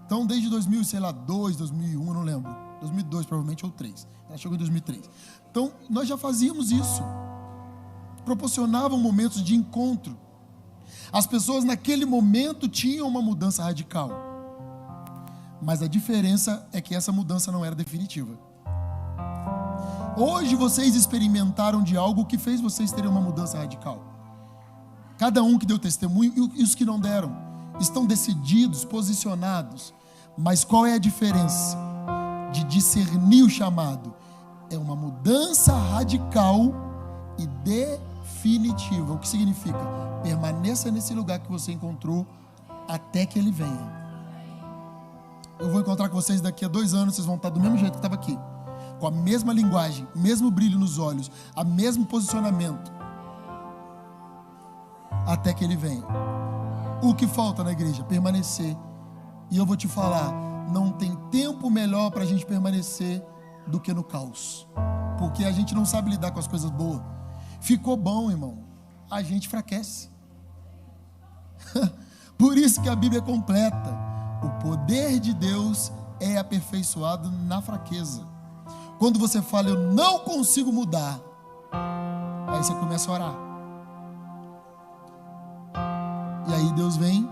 Então, desde 2000, sei lá, 2001, não lembro. 2002, provavelmente, ou 2003. Ela chegou em 2003. Então, nós já fazíamos isso. Proporcionavam momentos de encontro. As pessoas, naquele momento, tinham uma mudança radical. Mas a diferença é que essa mudança não era definitiva. Hoje, vocês experimentaram de algo que fez vocês terem uma mudança radical. Cada um que deu testemunho e os que não deram estão decididos, posicionados. Mas qual é a diferença de discernir o chamado? É uma mudança radical e definitiva. O que significa? Permaneça nesse lugar que você encontrou até que Ele venha. Eu vou encontrar com vocês daqui a 2 anos. Vocês vão estar do mesmo jeito que estava aqui, com a mesma linguagem, mesmo brilho nos olhos, a mesmo posicionamento, até que Ele venha. O que falta na igreja? Permanecer. E eu vou te falar, não tem tempo melhor para a gente permanecer do que no caos, porque a gente não sabe lidar com as coisas boas. Ficou bom, irmão, a gente enfraquece. Por isso que a Bíblia é completa. O poder de Deus é aperfeiçoado na fraqueza. Quando você fala, eu não consigo mudar, aí você começa a orar. E aí Deus vem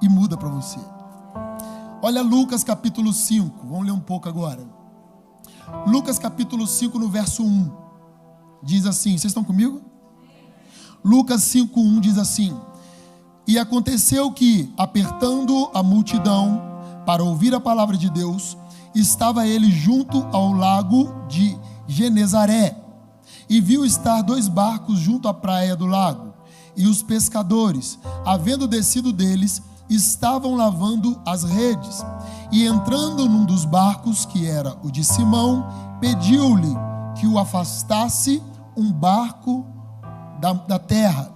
e muda para você. Olha Lucas capítulo 5. Vamos ler um pouco agora. Lucas capítulo 5 no verso 1. Diz assim, vocês estão comigo? Lucas 5:1 diz assim: E aconteceu que, apertando a multidão para ouvir a palavra de Deus, estava ele junto ao lago de Genezaré, e viu estar 2 barcos junto à praia do lago, e os pescadores, havendo descido deles, estavam lavando as redes. E entrando num dos barcos, que era o de Simão, pediu-lhe que o afastasse um barco da terra,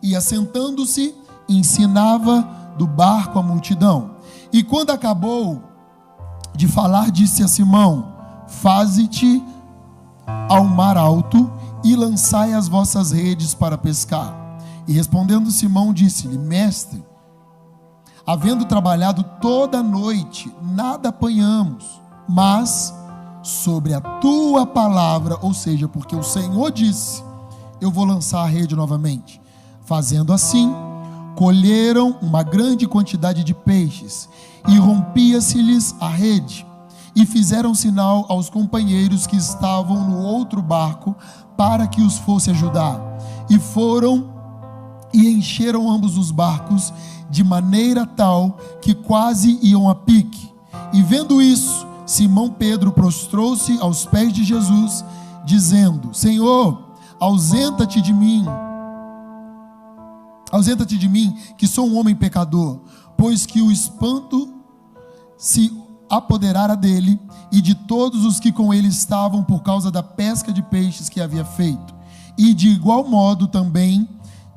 e assentando-se, ensinava do barco a multidão. E quando acabou de falar, disse a Simão: Faze-te ao mar alto e lançai as vossas redes para pescar. E respondendo Simão, disse-lhe: Mestre, havendo trabalhado toda a noite, nada apanhamos, mas sobre a tua palavra, ou seja, porque o Senhor disse, eu vou lançar a rede novamente. Fazendo assim, colheram uma grande quantidade de peixes, e rompia-se-lhes a rede, e fizeram sinal aos companheiros que estavam no outro barco, para que os fosse ajudar. E foram e encheram ambos os barcos, de maneira tal que quase iam a pique. E vendo isso, Simão Pedro prostrou-se aos pés de Jesus, dizendo: Senhor, ausenta-te de mim, que sou um homem pecador. Pois que o espanto se apoderara dele e de todos os que com ele estavam, por causa da pesca de peixes que havia feito. E de igual modo também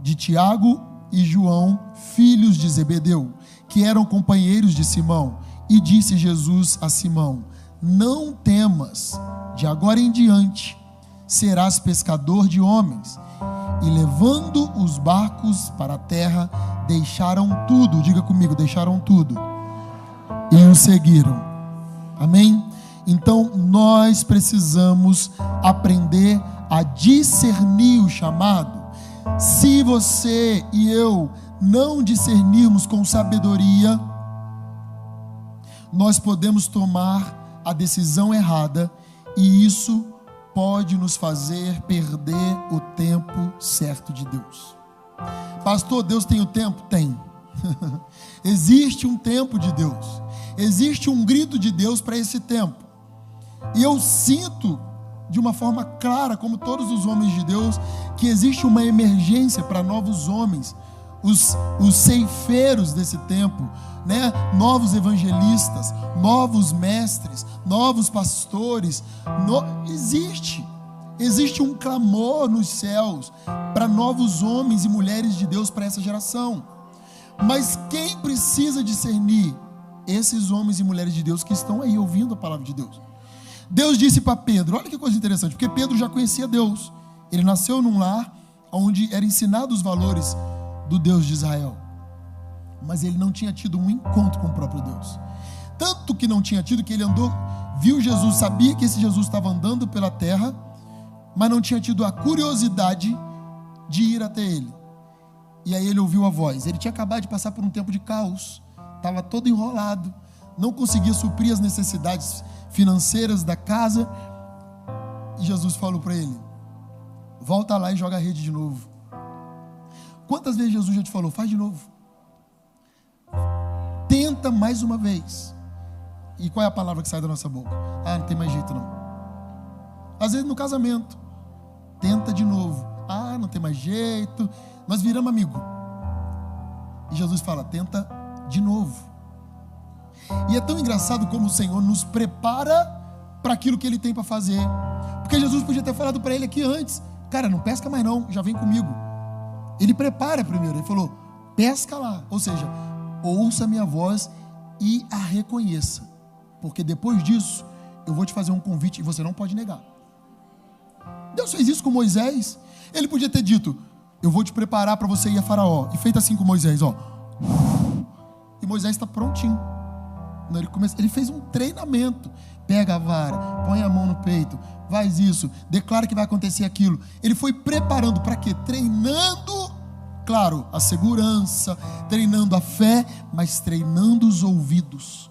de Tiago e João, filhos de Zebedeu, que eram companheiros de Simão. E disse Jesus a Simão: Não temas, de agora em diante serás pescador de homens. E levando os barcos para a terra, deixaram tudo. Diga comigo, deixaram tudo, e o seguiram. Amém? Então nós precisamos aprender a discernir o chamado. Se você e eu não discernirmos com sabedoria, nós podemos tomar a decisão errada, e isso pode nos fazer perder o tempo certo de Deus. Pastor, Deus tem o tempo? Tem. Existe um tempo de Deus, existe um grito de Deus para esse tempo, e eu sinto de uma forma clara, como todos os homens de Deus, que existe uma emergência para novos homens, os ceifeiros desse tempo, né? Novos evangelistas, novos mestres, novos pastores. Existe um clamor nos céus para novos homens e mulheres de Deus para essa geração. Mas quem precisa discernir? Esses homens e mulheres de Deus que estão aí ouvindo a palavra de Deus. Deus disse para Pedro, olha que coisa interessante, porque Pedro já conhecia Deus. Ele nasceu num lar onde eram ensinados os valores do Deus de Israel, mas ele não tinha tido um encontro com o próprio Deus. Tanto que não tinha tido, que ele andou, viu Jesus, sabia que esse Jesus estava andando pela terra, mas não tinha tido a curiosidade de ir até ele. E aí ele ouviu a voz. Ele tinha acabado de passar por um tempo de caos, estava todo enrolado, não conseguia suprir as necessidades financeiras da casa, e Jesus falou para ele: volta lá e joga a rede de novo. Quantas vezes Jesus já te falou? Faz de novo, tenta mais uma vez. E qual é a palavra que sai da nossa boca? Ah, não tem mais jeito não. Às vezes no casamento, tenta de novo. Ah, não tem mais jeito. Nós viramos amigo, e Jesus fala: tenta de novo. E é tão engraçado como o Senhor nos prepara para aquilo que Ele tem para fazer. Porque Jesus podia ter falado para ele aqui antes: cara, não pesca mais não, já vem comigo. Ele prepara primeiro, ele falou: pesca lá. Ou seja, ouça a minha voz e a reconheça, porque depois disso eu vou te fazer um convite e você não pode negar. Deus fez isso com Moisés. Ele podia ter dito: eu vou te preparar para você ir a Faraó, e feito assim com Moisés, ó. E Moisés está prontinho. Ele fez um treinamento. Pega a vara, põe a mão no peito, faz isso, declara que vai acontecer aquilo. Ele foi preparando para quê? Treinando, claro, a segurança, treinando a fé, mas treinando os ouvidos.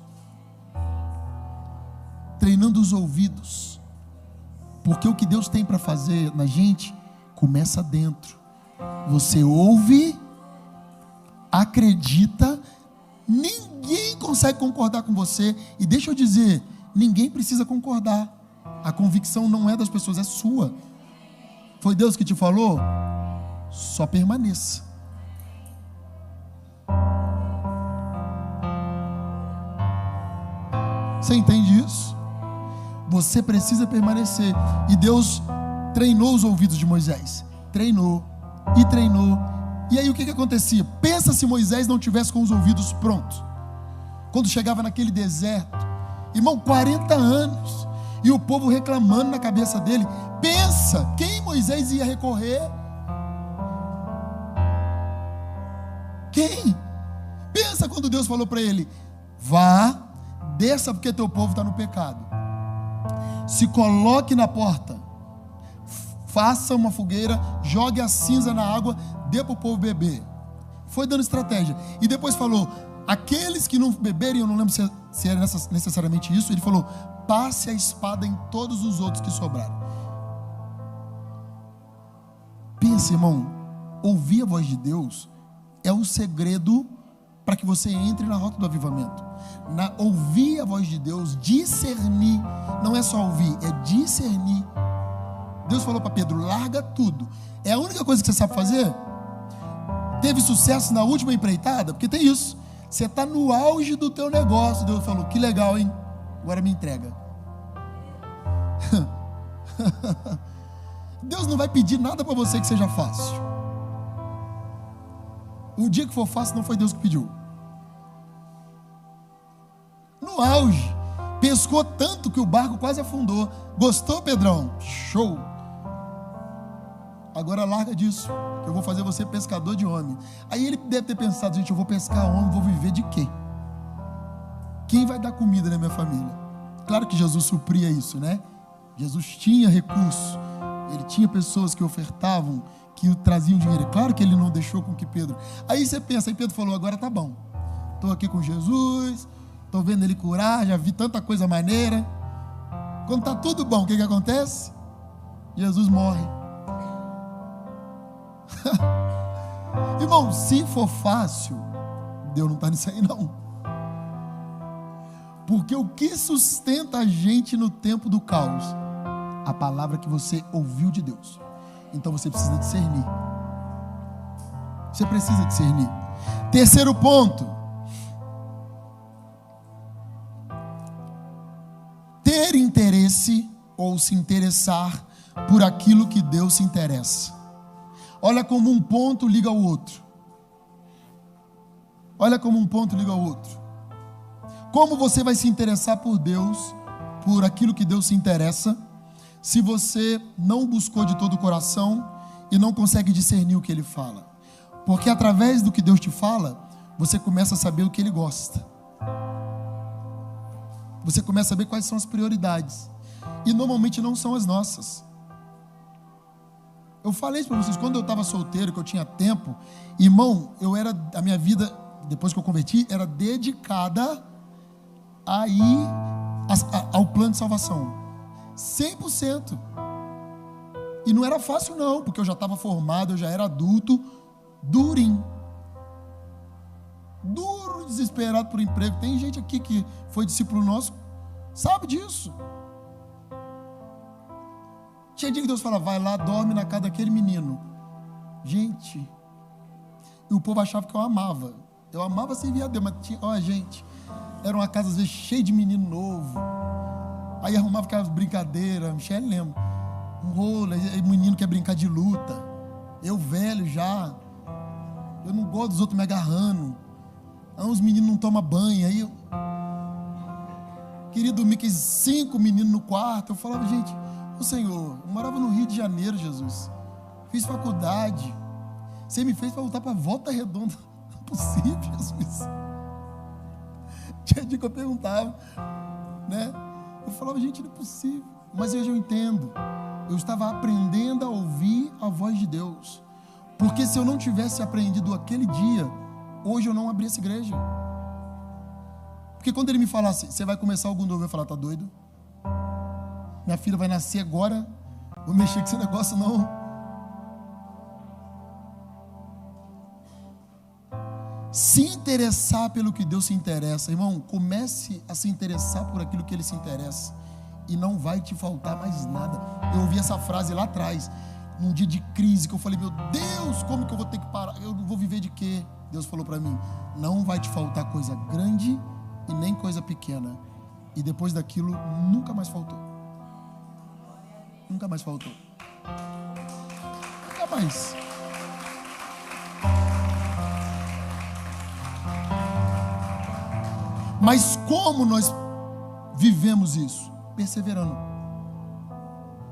Treinando os ouvidos. Porque o que Deus tem para fazer na gente começa dentro. Você ouve, acredita. Ninguém consegue concordar com você. E deixa eu dizer, ninguém precisa concordar. A convicção não é das pessoas, é sua. Foi Deus que te falou? Só permaneça. Você entende isso? Você precisa permanecer. E Deus treinou os ouvidos de Moisés. Treinou e treinou. E aí o que acontecia? Pensa se Moisés não tivesse com os ouvidos prontos. Quando chegava naquele deserto, irmão, 40 anos, e o povo reclamando na cabeça dele. Pensa, quem Moisés ia recorrer? Quem? Pensa quando Deus falou para ele: vá, desça porque teu povo está no pecado, se coloque na porta, faça uma fogueira, jogue a cinza na água, dê para o povo beber. Foi dando estratégia. E depois falou: aqueles que não beberem, eu não lembro se era necessariamente isso, ele falou: passe a espada em todos os outros que sobraram. Pensa, irmão, ouvir a voz de Deus é o segredo para que você entre na rota do avivamento. Ouvir a voz de Deus, discernir, não é só ouvir, é discernir. Deus falou para Pedro: larga tudo. É a única coisa que você sabe fazer? Teve sucesso na última empreitada? Porque tem isso. Você está no auge do teu negócio. Deus falou: que legal, hein? Agora me entrega. Deus não vai pedir nada para você que seja fácil. O dia que for fácil, não foi Deus que pediu. No auge, pescou tanto que o barco quase afundou. Gostou, Pedrão? Show! Agora larga disso, que eu vou fazer você pescador de homem. Aí ele deve ter pensado: gente, eu vou pescar homem, vou viver de quê? Quem vai dar comida na minha família? Claro que Jesus supria isso, né? Jesus tinha recurso, ele tinha pessoas que ofertavam, que traziam dinheiro. Claro que ele não deixou com que Pedro... Aí você pensa, aí Pedro falou, agora tá bom. Estou aqui com Jesus, estou vendo ele curar, já vi tanta coisa maneira. Quando está tudo bom, o que acontece? Jesus morre. Irmão, se for fácil, Deus não está nisso aí não. Porque o que sustenta a gente no tempo do caos? A palavra que você ouviu de Deus. Então você precisa discernir. Você precisa discernir. Terceiro ponto. Ter interesse ou se interessar por aquilo que Deus se interessa. Olha como um ponto liga ao outro. Olha como um ponto liga ao outro. Como você vai se interessar por Deus, por aquilo que Deus se interessa, se você não buscou de todo o coração e não consegue discernir o que Ele fala? Porque através do que Deus te fala, você começa a saber o que Ele gosta. Você começa a saber quais são as prioridades. E normalmente não são as nossas. Eu falei isso para vocês, quando eu estava solteiro, que eu tinha tempo, irmão, a minha vida, depois que eu converti, era dedicada ao plano de salvação. 100%. E não era fácil não, porque eu já estava formado, eu já era adulto, durinho. Duro, desesperado por emprego. Tem gente aqui que foi discípulo nosso, sabe disso. Tinha dia que Deus fala, vai lá, dorme na casa daquele menino. Gente, e o povo achava que eu amava. Eu amava servir a Deus, mas tinha, gente, era uma casa às vezes cheia de menino novo. Aí arrumava aquelas brincadeiras, Michele lembra, um rolo, aí menino quer brincar de luta. Eu velho já, eu não gosto dos outros me agarrando. Aí os meninos não tomam banho, aí eu queria dormir com 5 meninos no quarto. Eu falava, gente, ô Senhor, eu morava no Rio de Janeiro, Jesus, fiz faculdade, você me fez para voltar para Volta Redonda. Não é possível, Jesus. Tinha dia que eu perguntava, né? Eu falava, gente, não é possível. Mas hoje eu entendo. Eu estava aprendendo a ouvir a voz de Deus. Porque se eu não tivesse aprendido aquele dia, hoje eu não abri essa igreja. Porque quando ele me falasse, você vai começar algo novo, eu ia falar, tá doido? Minha filha vai nascer agora, vou mexer com esse negócio não. Se interessar pelo que Deus se interessa, irmão, comece a se interessar por aquilo que Ele se interessa, e não vai te faltar mais nada. Eu ouvi essa frase lá atrás, num dia de crise, que eu falei, meu Deus, como que eu vou ter que parar? Eu vou viver de quê? Deus falou para mim, não vai te faltar coisa grande e nem coisa pequena. E depois daquilo, nunca mais faltou. Nunca mais faltou. Nunca mais. Mas como nós vivemos isso? Perseverando.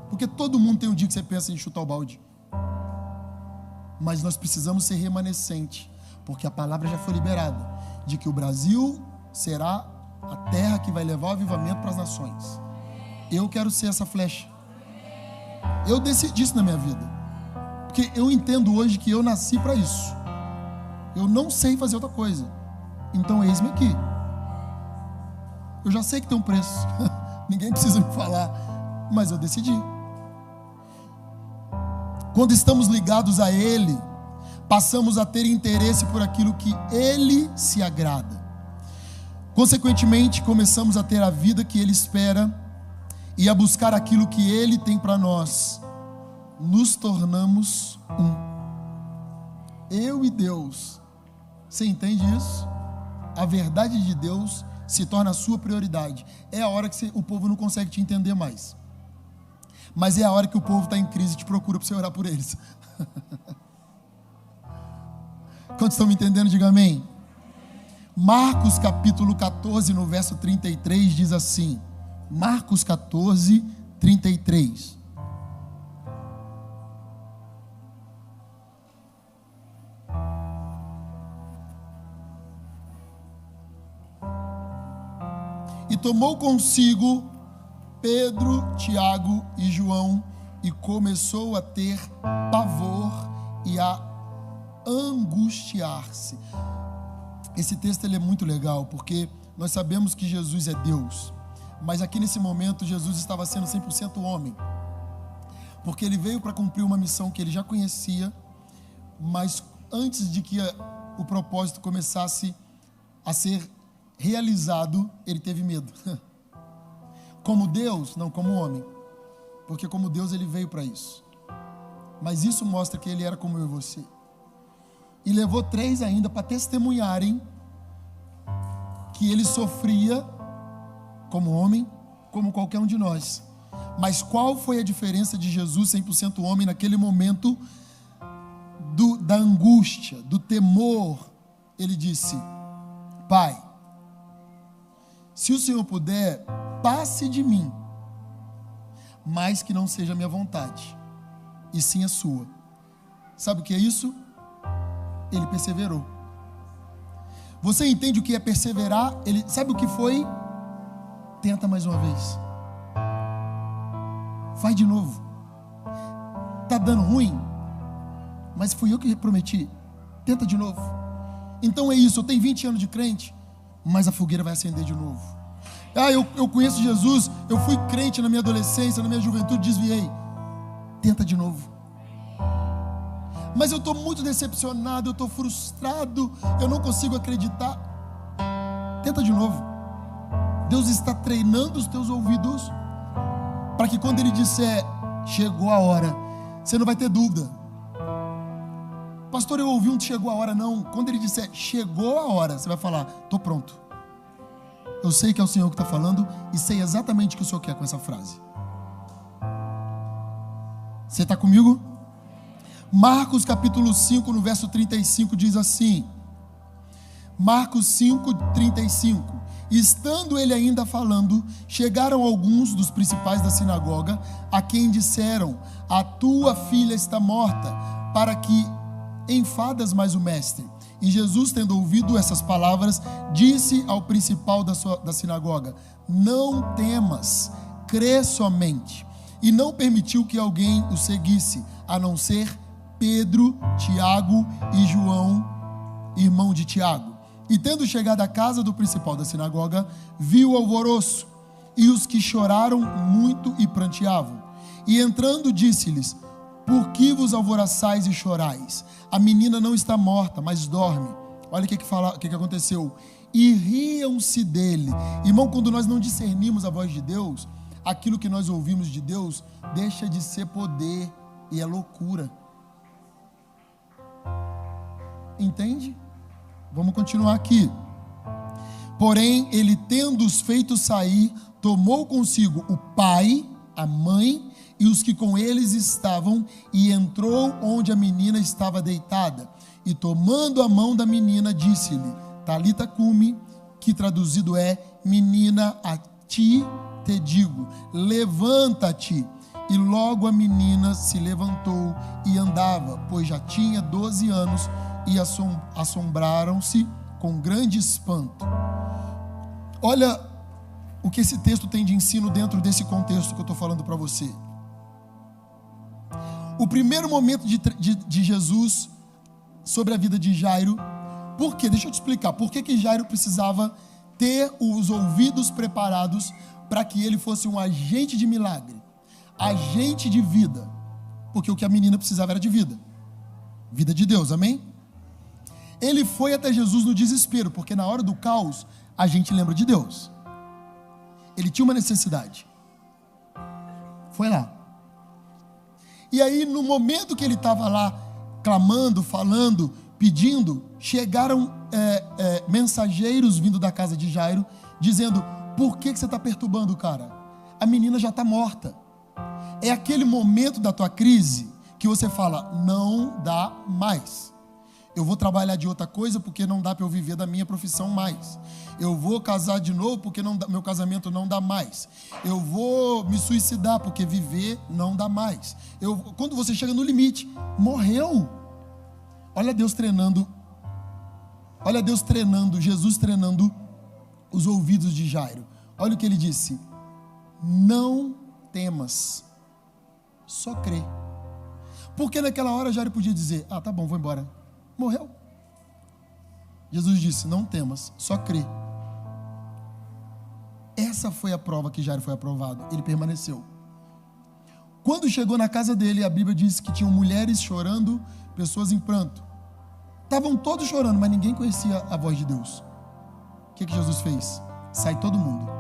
Porque todo mundo tem um dia que você pensa em chutar o balde. Mas nós precisamos ser remanescente, porque a palavra já foi liberada, de que o Brasil será a terra que vai levar o avivamento para as nações. Eu quero ser essa flecha. Eu decidi isso na minha vida, porque eu entendo hoje que eu nasci para isso. Eu não sei fazer outra coisa. Então eis-me aqui. Eu já sei que tem um preço. Ninguém precisa me falar, mas eu decidi. Quando estamos ligados a Ele, passamos a ter interesse por aquilo que Ele se agrada. Consequentemente, começamos a ter a vida que Ele espera e a buscar aquilo que Ele tem para nós. Nos tornamos um. Eu e Deus. Você entende isso? A verdade de Deus se torna a sua prioridade. É a hora que o povo não consegue te entender mais. Mas é a hora que o povo está em crise e te procura para você orar por eles. Quantos estão me entendendo? Diga amém. Marcos capítulo 14, no verso 33, diz assim. Marcos 14, 33. E tomou consigo Pedro, Tiago e João e começou a ter pavor e a angustiar-se. Esse texto ele é muito legal, porque nós sabemos que Jesus é Deus, mas aqui nesse momento Jesus estava sendo 100% homem, porque ele veio para cumprir uma missão que ele já conhecia, mas antes de que o propósito começasse a ser realizado, ele teve medo. Como Deus, não como homem, porque como Deus ele veio para isso, mas isso mostra que ele era como eu e você. E levou 3 ainda para testemunharem que ele sofria como homem, como qualquer um de nós. Mas qual foi a diferença de Jesus 100% homem naquele momento da angústia, do temor? Ele disse: Pai, se o Senhor puder, passe de mim, mas que não seja a minha vontade, e sim a sua. Sabe o que é isso? Ele perseverou. Você entende o que é perseverar? Ele sabe o que foi? Tenta mais uma vez. Faz de novo. Tá dando ruim? Mas fui eu que prometi. Tenta de novo. Então é isso, eu tenho 20 anos de crente, mas a fogueira vai acender de novo. Eu conheço Jesus, eu fui crente na minha adolescência, na minha juventude, desviei. Tenta de novo. Mas eu estou muito decepcionado, eu estou frustrado, eu não consigo acreditar. Tenta de novo. Deus está treinando os teus ouvidos para que quando Ele disser, chegou a hora, você não vai ter dúvida. Pastor, eu ouvi um chegou a hora, não. Quando Ele disser, chegou a hora, você vai falar, estou pronto. Eu sei que é o Senhor que está falando e sei exatamente o que o Senhor quer com essa frase. Você está comigo? Marcos capítulo 5, no verso 35, diz assim, Marcos 5, 35, estando ele ainda falando, chegaram alguns dos principais da sinagoga, a quem disseram, a tua filha está morta, para que enfadas mais o mestre? E Jesus, tendo ouvido essas palavras, disse ao principal da sinagoga, não temas, crê somente. E não permitiu que alguém o seguisse, a não ser Pedro, Tiago e João, irmão de Tiago. E tendo chegado à casa do principal da sinagoga, viu o alvoroço e os que choraram muito e pranteavam. E entrando disse-lhes, por que vos alvoroçais e chorais? A menina não está morta, mas dorme. Olha o que aconteceu. E riam-se dele. Irmão, quando nós não discernimos a voz de Deus, aquilo que nós ouvimos de Deus deixa de ser poder e é loucura. Entende? Vamos continuar aqui. Porém, ele tendo-os feito sair, tomou consigo o pai, a mãe e os que com eles estavam, e entrou onde a menina estava deitada. E tomando a mão da menina, disse-lhe, Talita cumi, que traduzido é, menina, a ti te digo, levanta-te. E logo a menina se levantou e andava, pois já tinha 12 anos, e assombraram-se com grande espanto. Olha o que esse texto tem de ensino dentro desse contexto que eu estou falando para você. O primeiro momento de Jesus sobre a vida de Jairo, por quê? Deixa eu te explicar, por que Jairo precisava ter os ouvidos preparados para que ele fosse um agente de milagre, agente de vida, porque o que a menina precisava era de vida de Deus, amém? Ele foi até Jesus no desespero, porque na hora do caos, a gente lembra de Deus. Ele tinha uma necessidade. Foi lá. E aí, no momento que ele estava lá, clamando, falando, pedindo, chegaram mensageiros vindo da casa de Jairo, dizendo, por que você está perturbando o cara? A menina já está morta. É aquele momento da tua crise que você fala, não dá mais. Eu vou trabalhar de outra coisa porque não dá para eu viver da minha profissão mais. Eu vou casar de novo porque meu casamento não dá mais. Eu vou me suicidar porque viver não dá mais. Quando você chega no limite, morreu. Olha Deus treinando. Olha Deus treinando, Jesus treinando os ouvidos de Jairo. Olha o que ele disse: não temas, só crê. Porque naquela hora Jairo podia dizer: ah, tá bom, vou embora. Morreu. Jesus disse: não temas, só crê. Essa foi a prova que Jairo foi aprovado. Ele permaneceu. Quando chegou na casa dele, a Bíblia diz que tinham mulheres chorando, pessoas em pranto. Estavam todos chorando, mas ninguém conhecia a voz de Deus. O que Jesus fez? Sai todo mundo.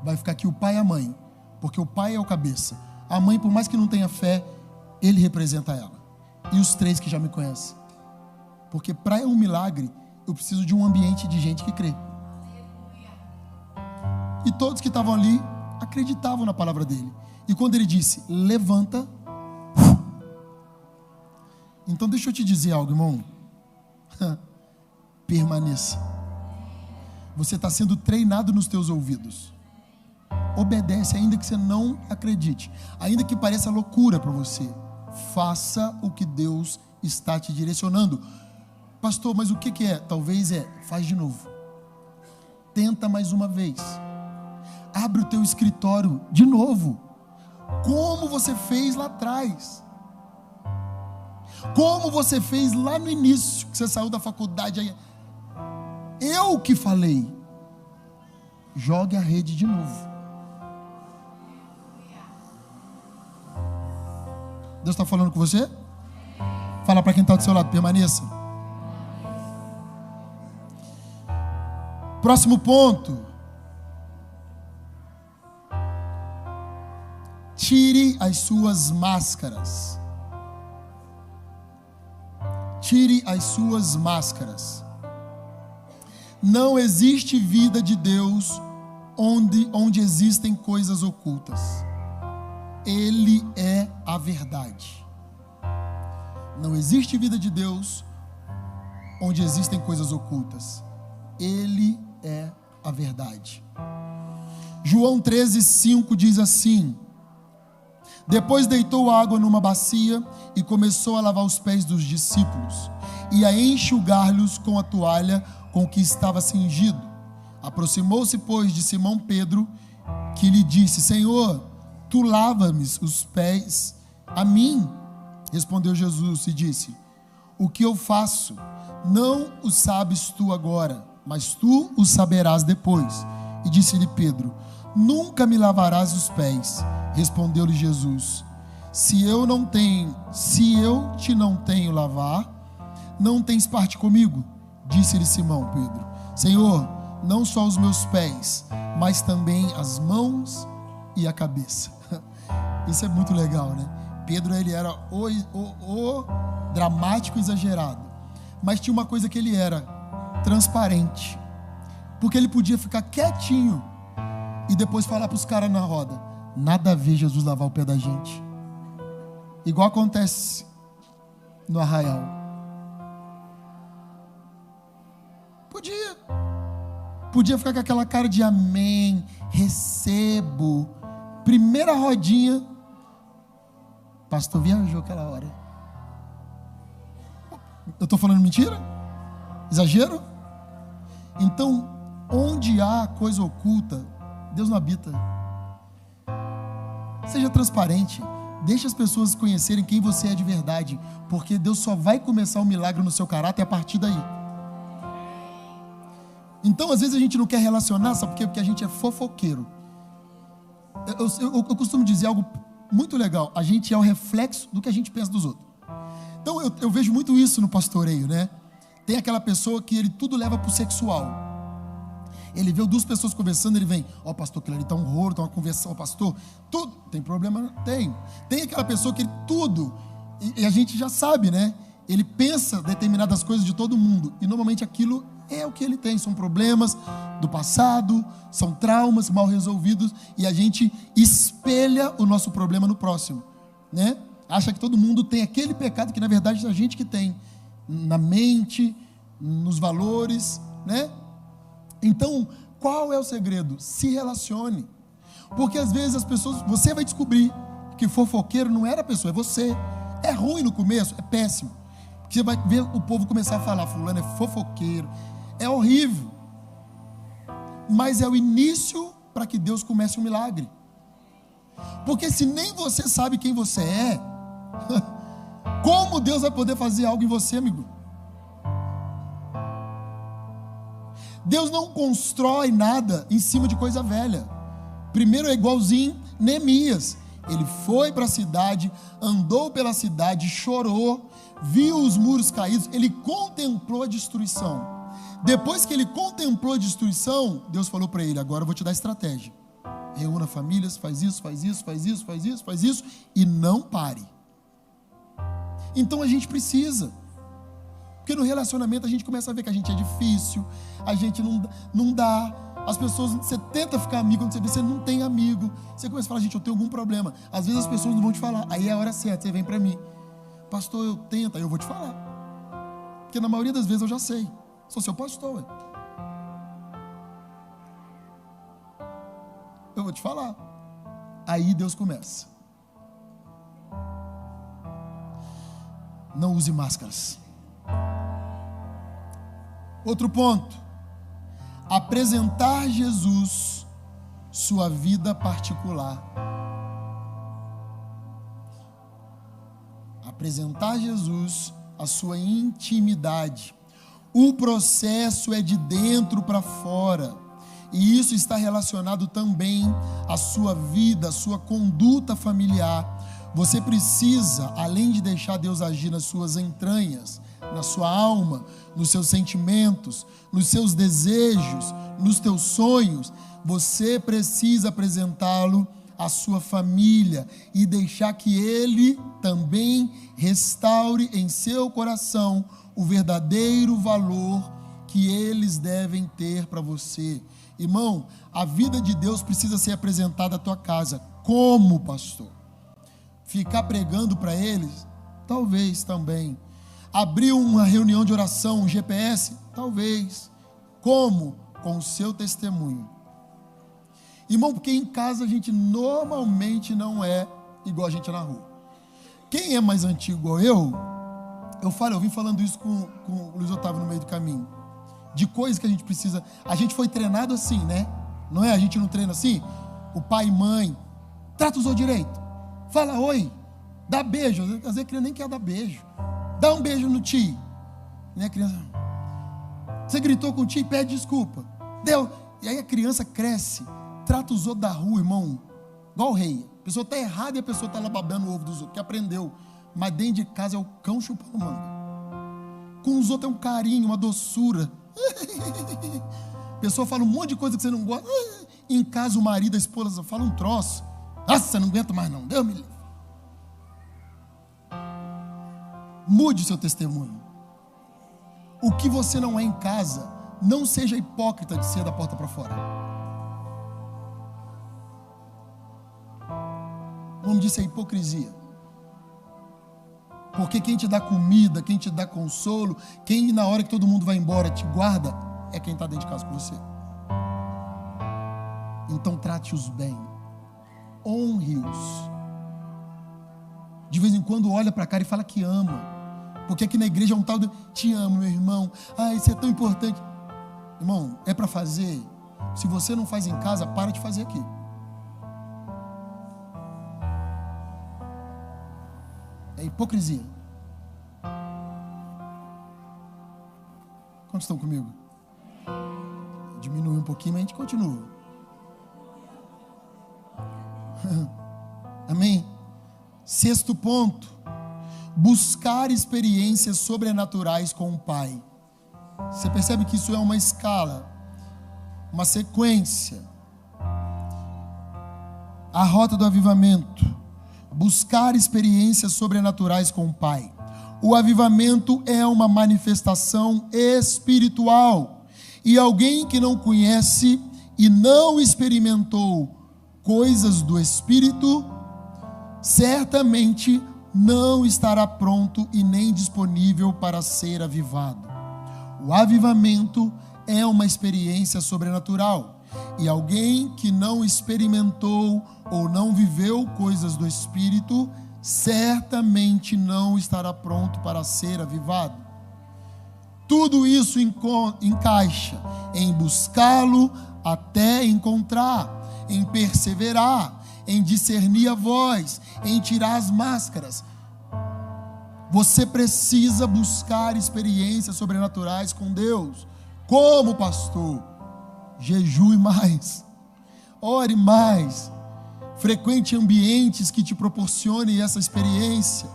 Vai ficar aqui o pai e a mãe, porque o pai é o cabeça. A mãe, por mais que não tenha fé, ele representa ela. E os três que já me conhecem. Porque para um milagre, eu preciso de um ambiente de gente que crê. E todos que estavam ali acreditavam na palavra dele. E quando ele disse: levanta. Então deixa eu te dizer algo, irmão. Permaneça. Você está sendo treinado nos teus ouvidos. Obedece, ainda que você não acredite, ainda que pareça loucura para você. Faça o que Deus está te direcionando. Pastor, mas o que é? Talvez faz de novo. Tenta mais uma vez. Abre o teu escritório de novo, como você fez lá atrás, como você fez lá no início, que você saiu da faculdade aí. Eu que falei: jogue a rede de novo. Deus está falando com você? Fala para quem está do seu lado: permaneça. Próximo ponto: tire as suas máscaras. Tire as suas máscaras. Não existe vida de Deus onde existem coisas ocultas. Ele é a verdade. Não existe vida de Deus onde existem coisas ocultas. Ele é a verdade. João 13:5 diz assim: depois deitou água numa bacia e começou a lavar os pés dos discípulos e a enxugar-lhes com a toalha com que estava cingido. Aproximou-se, pois, de Simão Pedro, que lhe disse: Senhor, tu lavas-me os pés a mim? Respondeu Jesus e disse: o que eu faço não o sabes tu agora, mas tu o saberás depois. E disse-lhe Pedro: nunca me lavarás os pés. Respondeu-lhe Jesus: se eu te não tenho lavar, não tens parte comigo. Disse-lhe Simão Pedro: Senhor, não só os meus pés, mas também as mãos e a cabeça. Isso é muito legal, né? Pedro, ele era o dramático exagerado, mas tinha uma coisa que ele era: transparente, porque ele podia ficar quietinho e depois falar para os caras na roda: nada a ver Jesus lavar o pé da gente, igual acontece no Arraial. Podia ficar com aquela cara de amém, recebo. Primeira rodinha, pastor viajou aquela hora. Eu estou falando mentira? Exagero? Então, onde há coisa oculta, Deus não habita. Seja transparente. Deixe as pessoas conhecerem quem você é de verdade, porque Deus só vai começar o milagre no seu caráter a partir daí. Então, às vezes a gente não quer relacionar, sabe por quê? Porque a gente é fofoqueiro. Eu costumo dizer algo muito legal: a gente é o reflexo do que a gente pensa dos outros. Então, eu vejo muito isso no pastoreio, né? Tem aquela pessoa que ele tudo leva para o sexual. Ele vê duas pessoas conversando, ele vem: ó, pastor, aquilo ali está um horror, está uma conversação, pastor, tudo. Tem problema? Tem. Tem aquela pessoa que ele tudo, e a gente já sabe, né? Ele pensa determinadas coisas de todo mundo, e normalmente aquilo é o que ele tem, são problemas do passado, são traumas mal resolvidos, e a gente espelha o nosso problema no próximo, né? Acha que todo mundo tem aquele pecado que na verdade é a gente que tem, na mente, nos valores, né? Então, qual é o segredo? Se relacione, porque às vezes as pessoas, você vai descobrir que fofoqueiro não era a pessoa, é você. É ruim no começo, é péssimo, porque você vai ver o povo começar a falar: fulano é fofoqueiro. É horrível. mas é o início para que Deus comece um milagre. Porque se nem você sabe quem você é, como Deus vai poder fazer algo em você, amigo? Deus não constrói nada em cima de coisa velha. Primeiro é igualzinho Neemias. Ele foi para a cidade, andou pela cidade, chorou, viu os muros caídos, ele contemplou a destruição. Depois que ele contemplou a destruição, Deus falou para ele: agora eu vou te dar estratégia. Reúna famílias, faz isso, faz isso, faz isso, faz isso, faz isso, e não pare. Então a gente precisa, porque no relacionamento a gente começa a ver que a gente é difícil, a gente não dá. As pessoas, você tenta ficar amigo, quando você vê, você não tem amigo. Você começa a falar: gente, eu tenho algum problema. Às vezes as pessoas não vão te falar, aí é a hora certa, você vem para mim: pastor, eu tento, aí eu vou te falar. Porque na maioria das vezes eu já sei, sou seu pastor. Eu vou te falar. Aí Deus começa. Não use máscaras. Outro ponto: apresentar Jesus, sua vida particular. Apresentar Jesus, a sua intimidade. O processo é de dentro para fora. E isso está relacionado também à sua vida, à sua conduta familiar. Você precisa, além de deixar Deus agir nas suas entranhas, na sua alma, nos seus sentimentos, nos seus desejos, nos teus sonhos, você precisa apresentá-lo à sua família e deixar que ele também restaure em seu coração o verdadeiro valor que eles devem ter para você. Irmão, a vida de Deus precisa ser apresentada à tua casa. Como, pastor? Ficar pregando para eles? Talvez também. Abrir uma reunião de oração, um GPS? Talvez. Como? Com o seu testemunho. Irmão, porque em casa a gente normalmente não é igual a gente na rua. Quem é mais antigo igual eu vim falando isso com o Luiz Otávio no meio do caminho. De coisas que a gente precisa. A gente foi treinado assim, né? Não é? A gente não treina assim? O pai e mãe, trata os outros direito. Fala oi, dá beijo. Às vezes a criança nem quer dar beijo. Dá um beijo no tio. Né, criança? Você gritou com o tio, pede desculpa. Deu. E aí a criança cresce, trata os outros da rua, irmão, igual o rei. A pessoa está errada e a pessoa está lá babando o ovo dos outros, que aprendeu. Mas dentro de casa é o cão chupando manga. Com os outros é um carinho, uma doçura. A pessoa fala um monte de coisa que você não gosta. Em casa o marido, a esposa fala um troço. Nossa, não aguento mais não. Deus me livre. Mude o seu testemunho. O que você não é em casa, não seja hipócrita de ser da porta para fora. O nome disso é hipocrisia. Porque quem te dá comida, quem te dá consolo, quem na hora que todo mundo vai embora te guarda, é quem está dentro de casa com você. Então trate-os bem. Honre-os. De vez em quando olha para a cara e fala que ama. Porque aqui na igreja é um tal de: te amo, meu irmão. Ai, isso é tão importante. Irmão, é para fazer. Se você não faz em casa, para de fazer aqui. É hipocrisia. Quantos estão comigo? Diminui um pouquinho, mas a gente continua. Amém? Sexto ponto: buscar experiências sobrenaturais com o Pai. Você percebe que isso é uma escala, uma sequência. A rota do avivamento. Buscar experiências sobrenaturais com o Pai. O avivamento é uma manifestação espiritual. E alguém que não conhece e não experimentou coisas do Espírito, certamente não estará pronto e nem disponível para ser avivado. O avivamento é uma experiência sobrenatural. E alguém que não experimentou ou não viveu coisas do Espírito, certamente não estará pronto para ser avivado. Tudo isso encaixa em buscá-lo, até encontrar, em perseverar, em discernir a voz, em tirar as máscaras. Você precisa buscar experiências sobrenaturais com Deus. Como, pastor? Jejue mais, ore mais, frequente ambientes que te proporcionem essa experiência.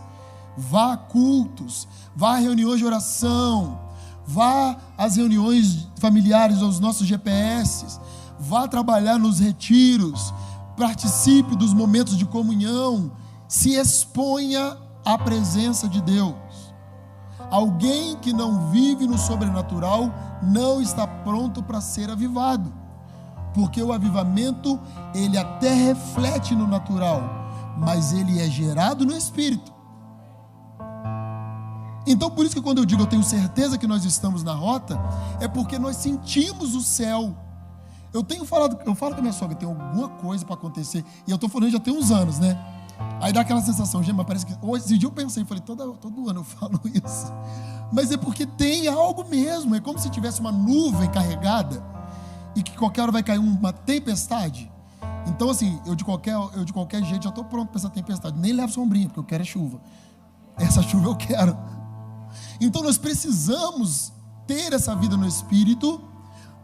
Vá a cultos, vá a reuniões de oração, vá às reuniões familiares, aos nossos GPS, vá trabalhar nos retiros, participe dos momentos de comunhão, se exponha à presença de Deus. Alguém que não vive no sobrenatural não está pronto para ser avivado, porque o avivamento, ele até reflete no natural, mas ele é gerado no Espírito. Então, por isso que quando eu digo eu tenho certeza que nós estamos na rota, é porque nós sentimos o céu. Eu falo com a minha sogra, tem alguma coisa para acontecer, e eu estou falando já tem uns anos, né? Aí dá aquela sensação, gente, mas parece que esse dia eu pensei, falei, todo ano eu falo isso. Mas é porque tem algo mesmo, é como se tivesse uma nuvem carregada e que qualquer hora vai cair uma tempestade. Então, assim, eu de qualquer jeito já estou pronto para essa tempestade. Nem levo sombrinha, porque eu quero é chuva. Essa chuva eu quero. Então nós precisamos ter essa vida no Espírito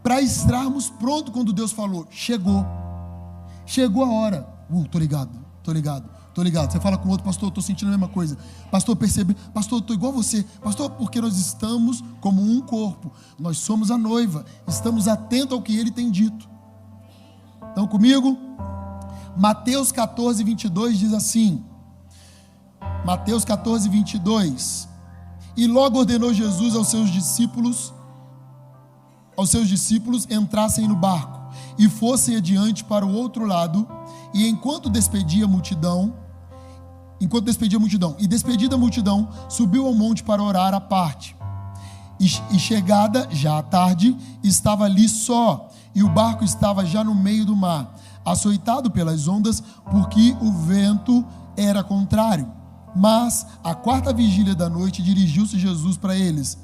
para estarmos prontos quando Deus falou, chegou a hora. Tô ligado. Você fala com o outro, pastor, eu estou sentindo a mesma coisa. Pastor, percebe, pastor, eu estou igual a você. Pastor, porque nós estamos como um corpo. Nós somos a noiva. Estamos atentos ao que Ele tem dito. Estão comigo? Mateus 14, 22 diz assim. Mateus 14, 22. E logo ordenou Jesus aos seus discípulos entrassem no barco e fossem adiante para o outro lado, e enquanto despedia a multidão, e despedida a multidão, subiu ao monte para orar à parte. E chegada já à tarde, estava ali só, e o barco estava já no meio do mar, açoitado pelas ondas, porque o vento era contrário. Mas, à quarta vigília da noite, dirigiu-se Jesus para eles,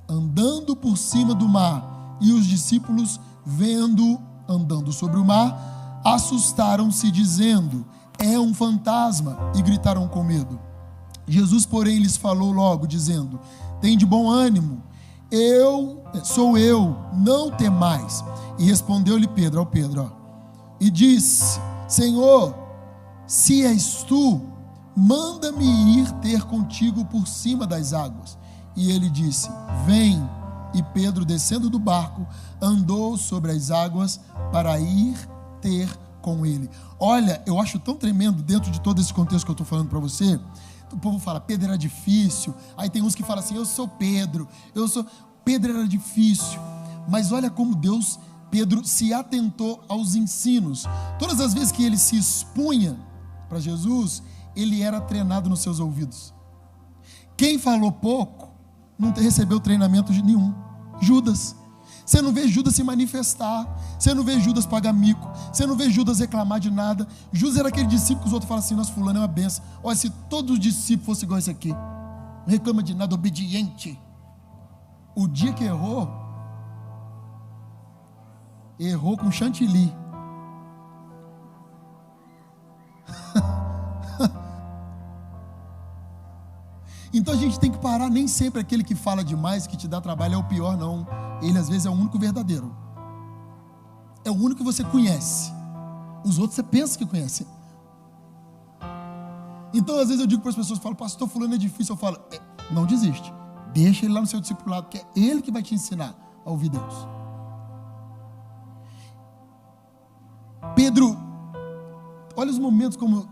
andando por cima do mar, e os discípulos, vendo andando sobre o mar, assustaram-se, dizendo, é um fantasma, e gritaram com medo. Jesus, porém, lhes falou logo, dizendo, tende bom ânimo, sou eu, não temais. E respondeu-lhe Pedro, e disse, Senhor, se és tu, manda-me ir ter contigo por cima das águas. E ele disse, vem. E Pedro, descendo do barco, andou sobre as águas para ir ter com ele. Olha, eu acho tão tremendo dentro de todo esse contexto que eu estou falando para você. O povo fala, Pedro era difícil. Aí tem uns que falam assim, eu sou Pedro. Pedro era difícil. Mas olha como Pedro se atentou aos ensinos. Todas as vezes que ele se expunha para Jesus, ele era treinado nos seus ouvidos. Quem falou pouco, não recebeu treinamento de nenhum. Judas. Você não vê Judas se manifestar. Você não vê Judas pagar mico. Você não vê Judas reclamar de nada. Judas era aquele discípulo que os outros falam assim, nossa, fulano é uma benção. Olha, se todos os discípulos fossem igual esse aqui, não reclama de nada, obediente. O dia que errou com chantilly. Então a gente tem que parar, nem sempre aquele que fala demais, que te dá trabalho é o pior, não. Ele às vezes é o único verdadeiro. É o único que você conhece. Os outros você pensa que conhece. Então às vezes eu digo para as pessoas, falo, pastor, fulano é difícil. Eu falo, não desiste. Deixa ele lá no seu discipulado, que é ele que vai te ensinar a ouvir Deus. Pedro, olha os momentos como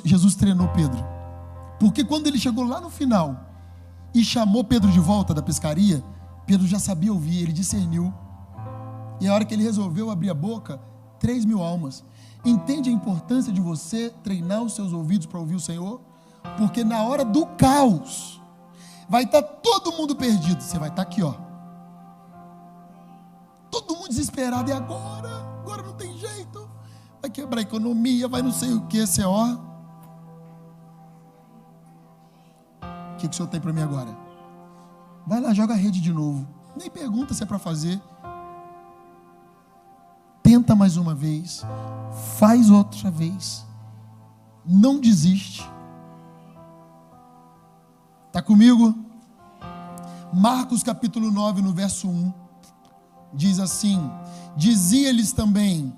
Jesus treinou Pedro. Porque quando ele chegou lá no final e chamou Pedro de volta da pescaria, Pedro já sabia ouvir, ele discerniu. E a hora que ele resolveu abrir a boca, 3.000 almas. Entende a importância de você treinar os seus ouvidos para ouvir o Senhor? Porque na hora do caos, vai estar todo mundo perdido. Você vai estar aqui, ó. Todo mundo desesperado. E agora não tem jeito. Vai quebrar a economia, vai não sei o que, ó. O que o senhor tem para mim agora? Vai lá, joga a rede de novo. Nem pergunta se é para fazer. tenta mais uma vez, faz outra vez, não desiste. Está comigo? Marcos capítulo 9, no verso 1, diz assim: dizia-lhes também: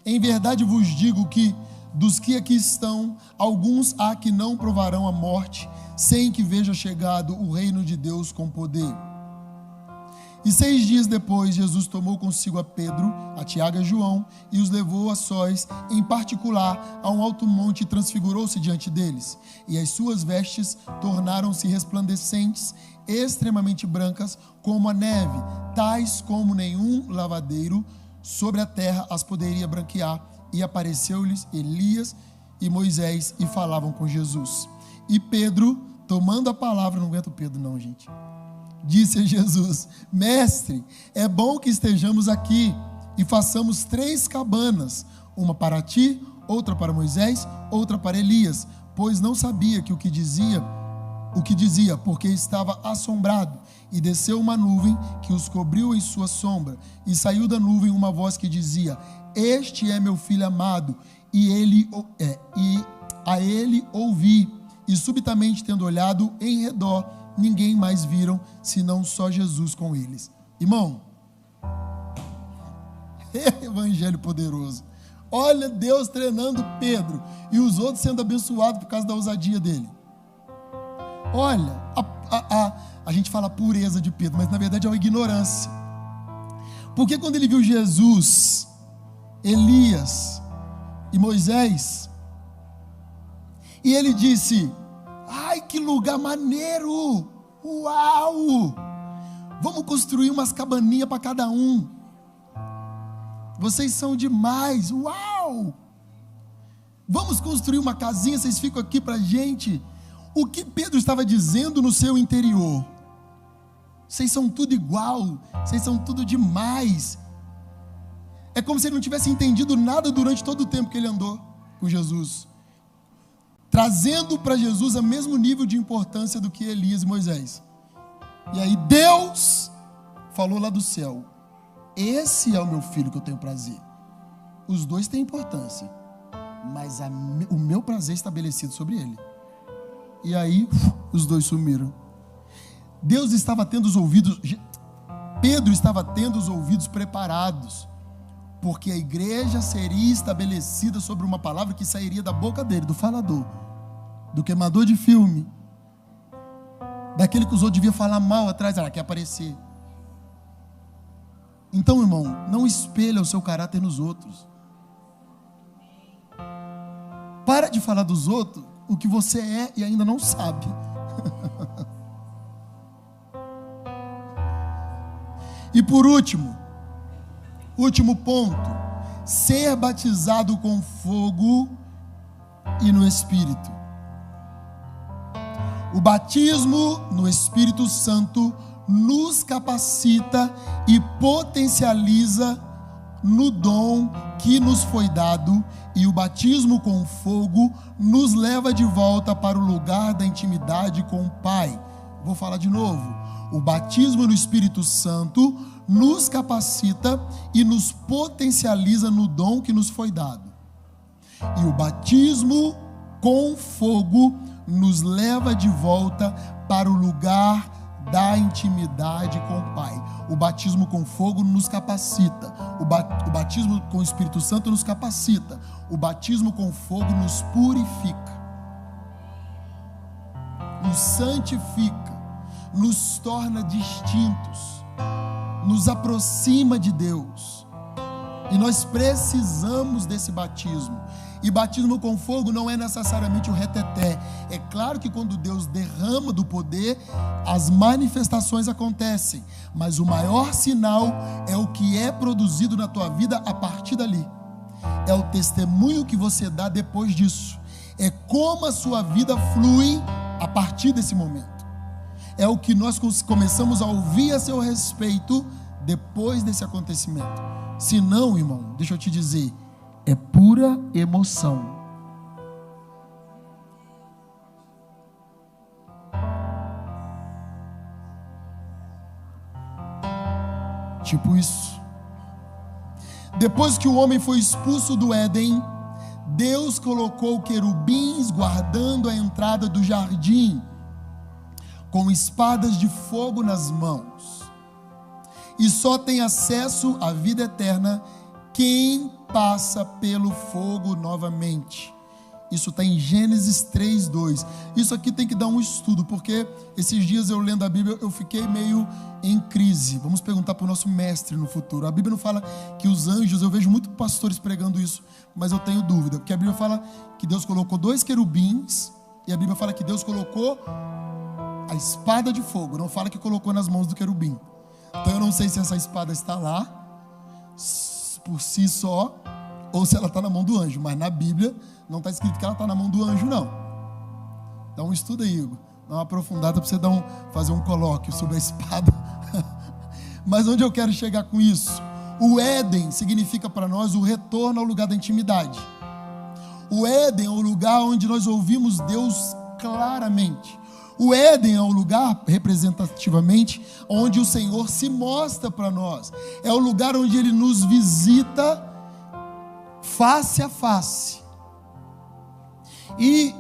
em verdade vos digo que dos que aqui estão, alguns há que não provarão a morte, sem que veja chegado o reino de Deus com poder. E 6 dias depois, Jesus tomou consigo a Pedro, a Tiago e a João, e os levou a sós, em particular, a um alto monte, e transfigurou-se diante deles. E as suas vestes tornaram-se resplandecentes, extremamente brancas, como a neve, tais como nenhum lavadeiro sobre a terra as poderia branquear. E apareceu-lhes Elias e Moisés, e falavam com Jesus. E Pedro, tomando a palavra, não aguento Pedro não, gente, disse a Jesus: mestre, é bom que estejamos aqui e façamos 3 cabanas, uma para ti, outra para Moisés, outra para Elias, pois não sabia o que dizia, porque estava assombrado. E desceu uma nuvem que os cobriu em sua sombra, e saiu da nuvem uma voz que dizia: este é meu filho amado, e a ele ouvi. E subitamente, tendo olhado em redor, ninguém mais viram, senão só Jesus com eles. Irmão, evangelho poderoso. Olha Deus treinando Pedro e os outros sendo abençoados por causa da ousadia dele. Olha, a gente fala pureza de Pedro, mas na verdade é uma ignorância. Porque quando ele viu Jesus, Elias e Moisés, e ele disse: ai, que lugar maneiro! Uau! Vamos construir umas cabaninhas para cada um. Vocês são demais! Uau! Vamos construir uma casinha, vocês ficam aqui para a gente. O que Pedro estava dizendo no seu interior? Vocês são tudo igual, vocês são tudo demais. É como se ele não tivesse entendido nada durante todo o tempo que ele andou com Jesus, trazendo para Jesus o mesmo nível de importância do que Elias e Moisés. E aí Deus falou lá do céu: esse é o meu filho que eu tenho prazer. Os dois têm importância, mas o meu prazer é estabelecido sobre ele. E aí os dois sumiram. Deus estava tendo os ouvidos, Pedro estava tendo os ouvidos preparados, porque a igreja seria estabelecida sobre uma palavra que sairia da boca dele, do falador, do queimador de filme, daquele que os outros deviam falar mal atrás, quer aparecer. Então, irmão, não espelha o seu caráter nos outros. Para de falar dos outros o que você é e ainda não sabe. E por último ponto: ser batizado com fogo e no Espírito. O batismo no Espírito Santo nos capacita e potencializa no dom que nos foi dado, e o batismo com fogo nos leva de volta para o lugar da intimidade com o Pai. Vou falar de novo. O batismo no Espírito Santo nos capacita e nos potencializa no dom que nos foi dado. E o batismo com fogo nos leva de volta para o lugar da intimidade com o Pai. O batismo com fogo nos capacita. O batismo com o Espírito Santo nos capacita. O batismo com fogo nos purifica, nos santifica, nos torna distintos, nos aproxima de Deus. E nós precisamos desse batismo. E batismo com fogo não é necessariamente o reteté. É claro que quando Deus derrama do poder, as manifestações acontecem, mas o maior sinal é o que é produzido na tua vida a partir dali. É o testemunho que você dá depois disso. É como a sua vida flui a partir desse momento. É o que nós começamos a ouvir a seu respeito depois desse acontecimento. Se não, irmão, deixa eu te dizer, é pura emoção. Tipo isso. Depois que o homem foi expulso do Éden, Deus colocou querubins guardando a entrada do jardim, com espadas de fogo nas mãos. E só tem acesso à vida eterna quem passa pelo fogo novamente. Isso está em Gênesis 3:2. Isso aqui tem que dar um estudo, porque esses dias eu lendo a Bíblia, eu fiquei meio em crise. Vamos perguntar para o nosso mestre no futuro. A Bíblia não fala que os anjos, eu vejo muitos pastores pregando isso, mas eu tenho dúvida, porque a Bíblia fala que Deus colocou 2 querubins, e a Bíblia fala que Deus colocou a espada de fogo, não fala que colocou nas mãos do querubim. Então eu não sei se essa espada está lá por si só, ou se ela está na mão do anjo, mas na Bíblia não está escrito que ela está na mão do anjo, não. Dá um estudo aí, Igor, dá uma aprofundada para você fazer um colóquio sobre a espada. Mas onde eu quero chegar com isso? O Éden significa para nós o retorno ao lugar da intimidade. O Éden é o lugar onde nós ouvimos Deus claramente. O Éden é o lugar, representativamente, onde o Senhor se mostra para nós. É o lugar onde Ele nos visita face a face. E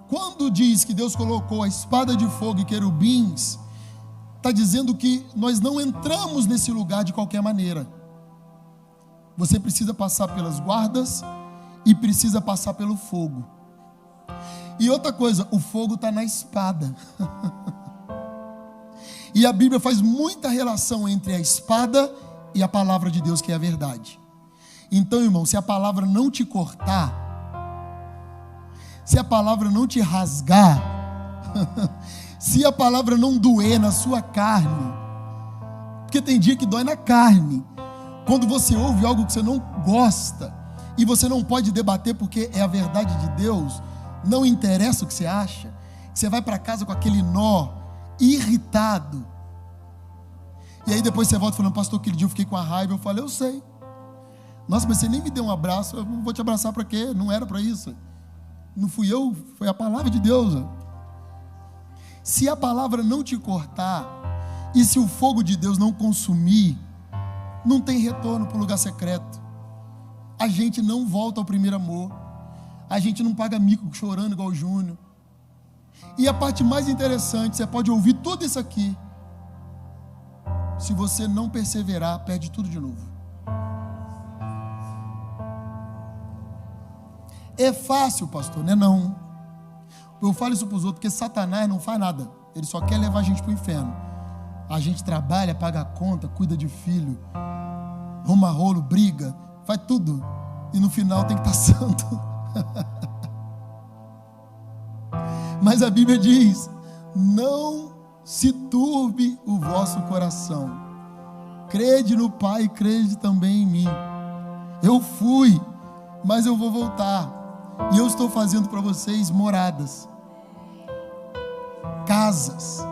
quando diz que Deus colocou a espada de fogo e querubins, está dizendo que nós não entramos nesse lugar de qualquer maneira. Você precisa passar pelas guardas e precisa passar pelo fogo. E outra coisa, o fogo está na espada. E a Bíblia faz muita relação entre a espada e a palavra de Deus, que é a verdade. Então, irmão, se a palavra não te cortar, se a palavra não te rasgar, se a palavra não doer na sua carne, porque tem dia que dói na carne, quando você ouve algo que você não gosta, e você não pode debater porque é a verdade de Deus, não interessa o que você acha, você vai para casa com aquele nó, irritado, e aí depois você volta falando, pastor, aquele dia eu fiquei com a raiva, eu falei, eu sei, nossa, mas você nem me deu um abraço, eu não vou te abraçar para quê? Não era para isso, não fui eu, foi a palavra de Deus. Se a palavra não te cortar, e se o fogo de Deus não consumir, não tem retorno para o lugar secreto. A gente não volta ao primeiro amor. A gente não paga mico chorando igual o Júnior. E a parte mais interessante, você pode ouvir tudo isso aqui. Se você não perseverar, perde tudo de novo. É fácil, pastor, né? Não. Eu falo isso para os outros, porque Satanás não faz nada. Ele só quer levar a gente para o inferno. A gente trabalha, paga a conta, cuida de filho, arruma rolo, briga, faz tudo. E no final tem que estar santo. Mas a Bíblia diz, não se turbe o vosso coração. Crede no Pai, crede também em mim. Eu fui, mas eu vou voltar. E eu estou fazendo para vocês moradas, casas.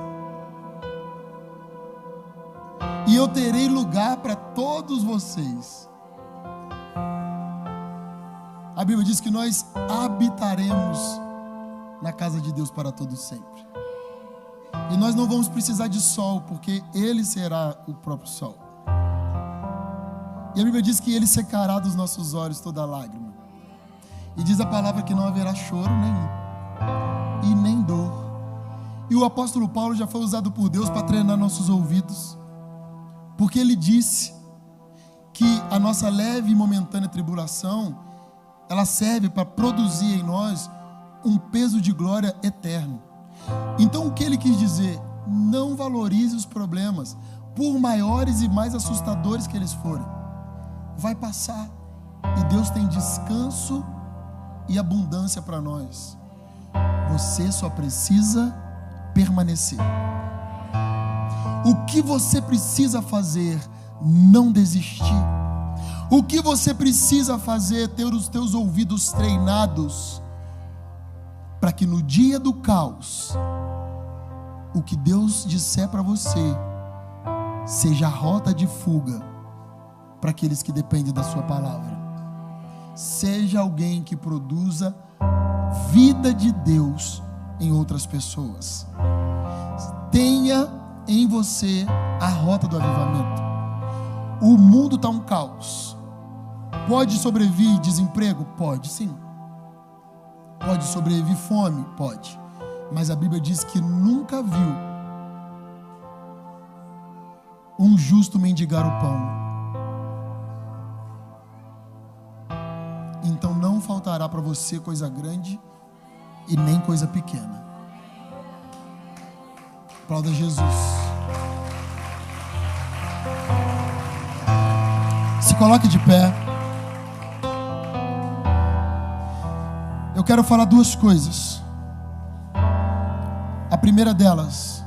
E eu terei lugar para todos vocês. A Bíblia diz que nós habitaremos na casa de Deus para todo sempre. E nós não vamos precisar de sol, porque Ele será o próprio sol. E a Bíblia diz que Ele secará dos nossos olhos toda lágrima. E diz a palavra que não haverá choro nenhum, e nem dor. E o apóstolo Paulo já foi usado por Deus para treinar nossos ouvidos, porque ele disse que a nossa leve e momentânea tribulação, ela serve para produzir em nós um peso de glória eterno. Então o que ele quis dizer? Não valorize os problemas, por maiores e mais assustadores que eles forem. Vai passar, e Deus tem descanso e abundância para nós. Você só precisa permanecer. O que você precisa fazer? Não desistir. O que você precisa fazer? Ter os teus ouvidos treinados, para que no dia do caos, o que Deus disser para você seja a rota de fuga para aqueles que dependem da sua palavra. Seja alguém que produza vida de Deus em outras pessoas. Tenha em você a rota do avivamento. O mundo está um caos. Pode sobreviver desemprego? Pode, sim. Pode sobreviver fome? Pode. Mas a Bíblia diz que nunca viu um justo mendigar o pão. Então não faltará para você coisa grande e nem coisa pequena. Aplauda Jesus. Se coloque de pé. Eu quero falar duas coisas. A primeira delas,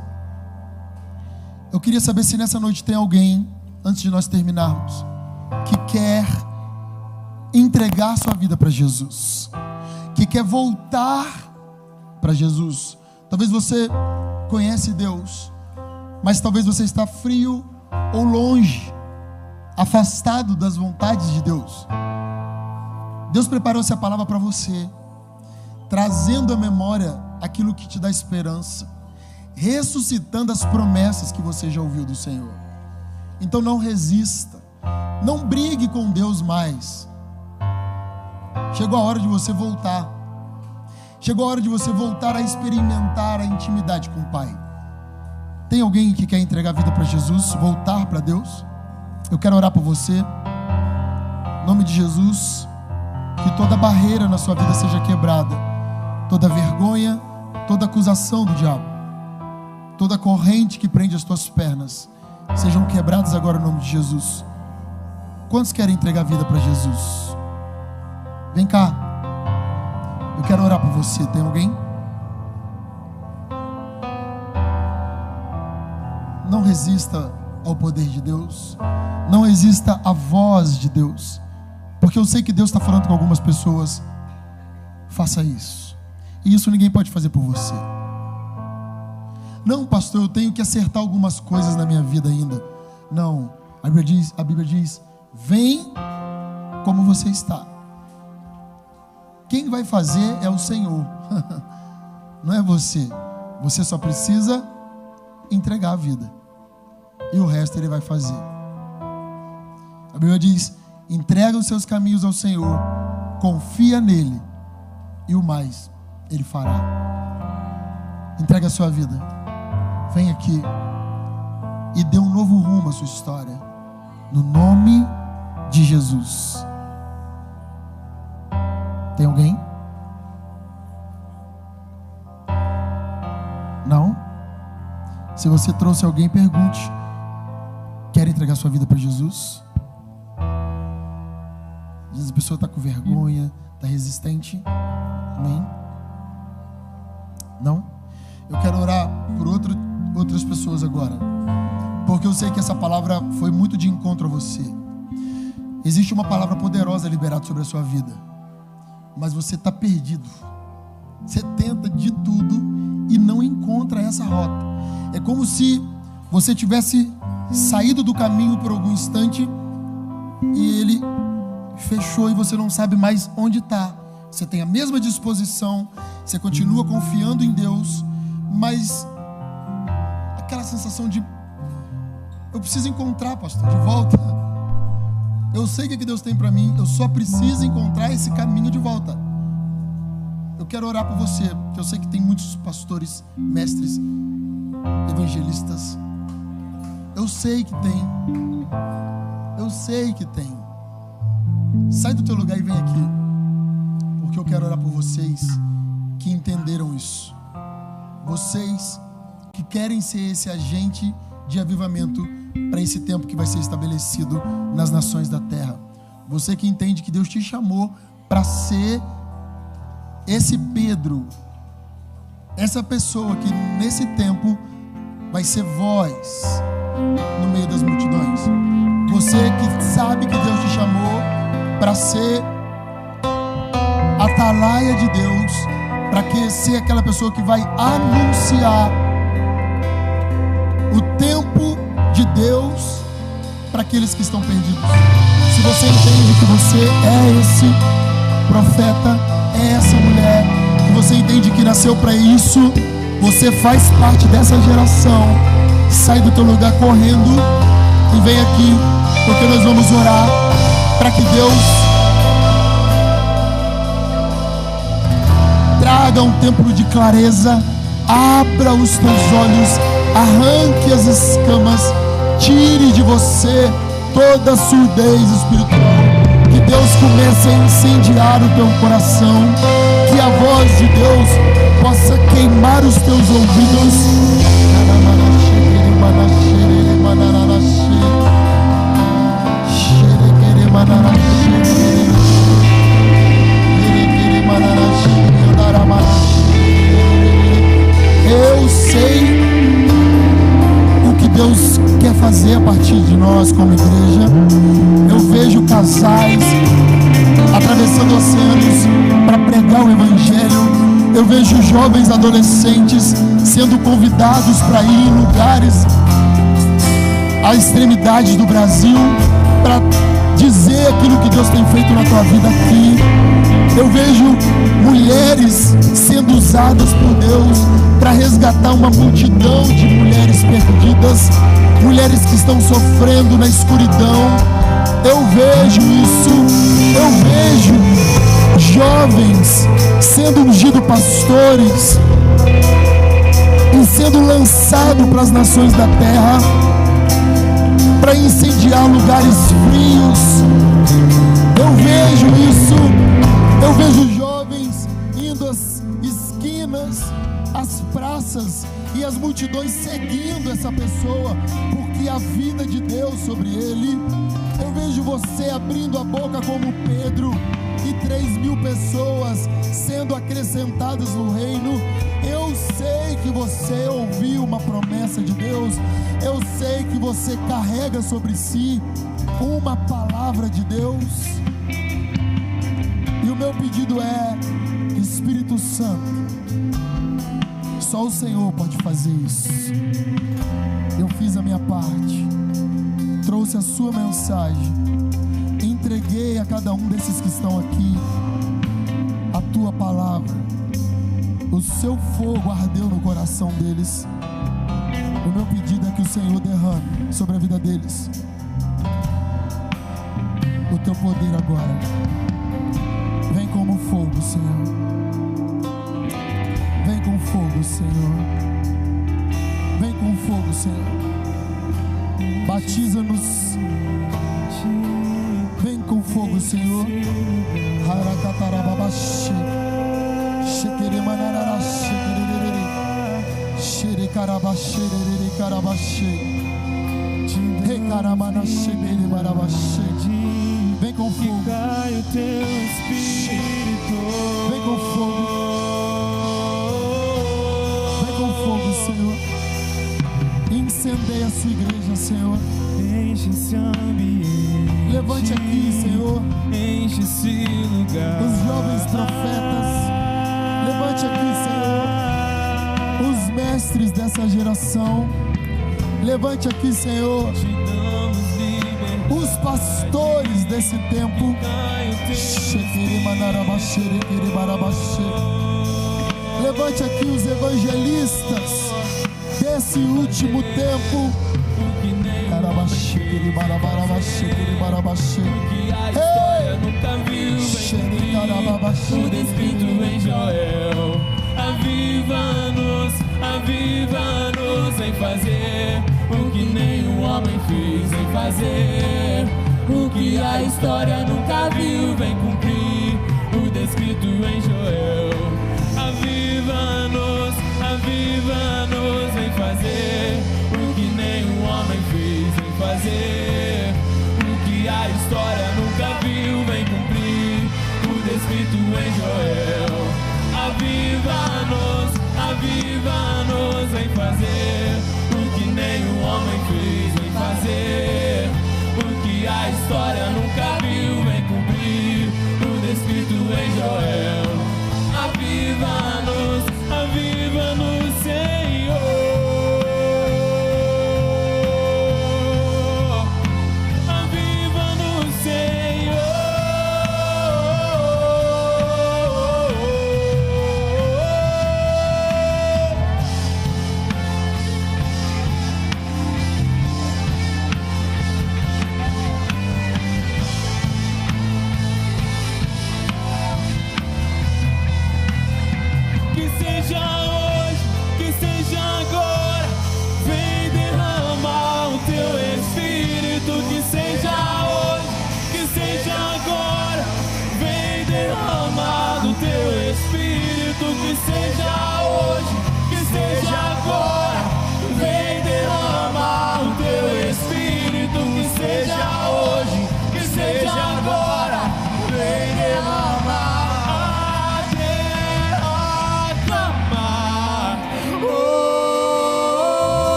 eu queria saber se nessa noite tem alguém, antes de nós terminarmos, que quer entregar sua vida para Jesus, que quer voltar para Jesus. Talvez você conhece Deus, mas talvez você está frio ou longe, afastado das vontades de Deus. Deus preparou essa palavra para você, trazendo à memória aquilo que te dá esperança, ressuscitando as promessas que você já ouviu do Senhor. Então não resista, não brigue com Deus mais. Chegou a hora de você voltar. Chegou a hora de você voltar a experimentar a intimidade com o Pai. Tem alguém que quer entregar a vida para Jesus, voltar para Deus? Eu quero orar por você. Em nome de Jesus, que toda barreira na sua vida seja quebrada, toda vergonha, toda acusação do diabo, toda corrente que prende as tuas pernas, sejam quebradas agora em nome de Jesus. Quantos querem entregar a vida para Jesus? Vem cá, eu quero orar por você. Tem alguém? Não resista ao poder de Deus, não resista à voz de Deus, porque eu sei que Deus está falando com algumas pessoas. Faça isso, e isso ninguém pode fazer por você. Não, pastor, eu tenho que acertar algumas coisas na minha vida ainda. Não, a Bíblia diz, vem como você está. Quem vai fazer é o Senhor, não é você. Você só precisa entregar a vida, e o resto Ele vai fazer. A Bíblia diz, entrega os seus caminhos ao Senhor, confia nele, e o mais Ele fará. Entrega a sua vida, vem aqui e dê um novo rumo à sua história, no nome de Jesus. Tem alguém? Não? Se você trouxe alguém, pergunte: quer entregar sua vida para Jesus? Às vezes a pessoa está com vergonha, está resistente. Amém? Não? Eu quero orar por outras pessoas agora, porque eu sei que essa palavra foi muito de encontro a você. Existe uma palavra poderosa liberada sobre a sua vida, mas você está perdido. Você tenta de tudo e não encontra essa rota. É como se você tivesse saído do caminho por algum instante e ele fechou e você não sabe mais onde está. Você tem a mesma disposição, você continua confiando em Deus, mas aquela sensação de eu preciso encontrar, pastor, de volta. Eu sei o que Deus tem para mim, eu só preciso encontrar esse caminho de volta. Eu quero orar por você, porque eu sei que tem muitos pastores, mestres, evangelistas. Eu sei que tem. Eu sei que tem. Sai do teu lugar e vem aqui, porque eu quero orar por vocês que entenderam isso. Vocês que querem ser esse agente de avivamento para esse tempo que vai ser estabelecido nas nações da terra. Você que entende que Deus te chamou para ser esse Pedro, essa pessoa que nesse tempo vai ser voz no meio das multidões. Você que sabe que Deus te chamou para ser atalaia de Deus, para que ser aquela pessoa que vai anunciar o tempo de Deus para aqueles que estão perdidos. Se você entende que você é esse profeta, é essa mulher, que você entende que nasceu para isso, você faz parte dessa geração, sai do teu lugar correndo e vem aqui, porque nós vamos orar para que Deus traga um tempo de clareza, abra os teus olhos, arranque as escamas, tire de você toda a surdez espiritual. Que Deus comece a incendiar o teu coração, que a voz de Deus possa queimar os teus ouvidos. Eu sei o que Deus quer fazer a partir de nós como igreja. Eu vejo casais atravessando oceanos para pregar o Evangelho. Eu vejo jovens adolescentes sendo convidados para ir em lugares à extremidade do Brasil para dizer aquilo que Deus tem feito na tua vida aqui. Eu vejo mulheres sendo usadas por Deus para resgatar uma multidão de mulheres perdidas, mulheres que estão sofrendo na escuridão. Eu vejo isso, eu vejo jovens sendo ungidos pastores e sendo lançados para as nações da terra, para incendiar lugares frios. Eu vejo isso, eu vejo jovens indo às esquinas, às praças, e as multidões seguindo essa pessoa, porque a vida de Deus sobre ele. Eu vejo você abrindo a boca como Pedro, e 3.000 pessoas sendo acrescentadas no reino. Eu sei que você ouviu uma promessa de Deus. Eu sei que você carrega sobre si uma palavra de Deus. E o meu pedido é: Espírito Santo, só o Senhor pode fazer isso. Eu fiz a minha parte, trouxe a sua mensagem, entreguei a cada um desses que estão aqui a tua palavra. O seu fogo ardeu no coração deles. O meu pedido é que o Senhor derrame sobre a vida deles o teu poder agora. Vem como fogo, Senhor. Vem com fogo, Senhor. Vem com fogo, Senhor. Batiza-nos. Vem com fogo, Senhor. Harakatarababashi. Shekeremanararashi. Sherekarabashi. Rekarabashi. Rekaramanashe. Vem com fogo. Vem com fogo. Vem com fogo, Senhor. Incendeia a sua igreja, Senhor. Enche esse ambiente. Levante aqui, Senhor, enche esse lugar. os jovens profetas. Levante aqui, Senhor, os mestres dessa geração. Levante aqui, Senhor, Te damos liberdade. os pastores desse tempo. Levante aqui os evangelistas desse último tempo. Que a história nunca viu. Vem o descrito em Joel. Aviva-nos, aviva-nos, vem fazer o que nenhum homem fez, vem fazer o que a história nunca viu, vem cumprir o descrito em Joel. Aviva-nos, aviva-nos, vem fazer o que nenhum homem fez, vem fazer o que a história nunca viu, vem cumprir o descrito em Joel. Aviva-nos, aviva-nos, vem fazer o que nenhum homem fez, vem fazer o que a história nunca viu, vem cumprir o descrito em Joel. Aviva-nos, aviva-nos, Senhor. Aviva-nos, Senhor.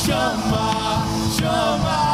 chama, chama.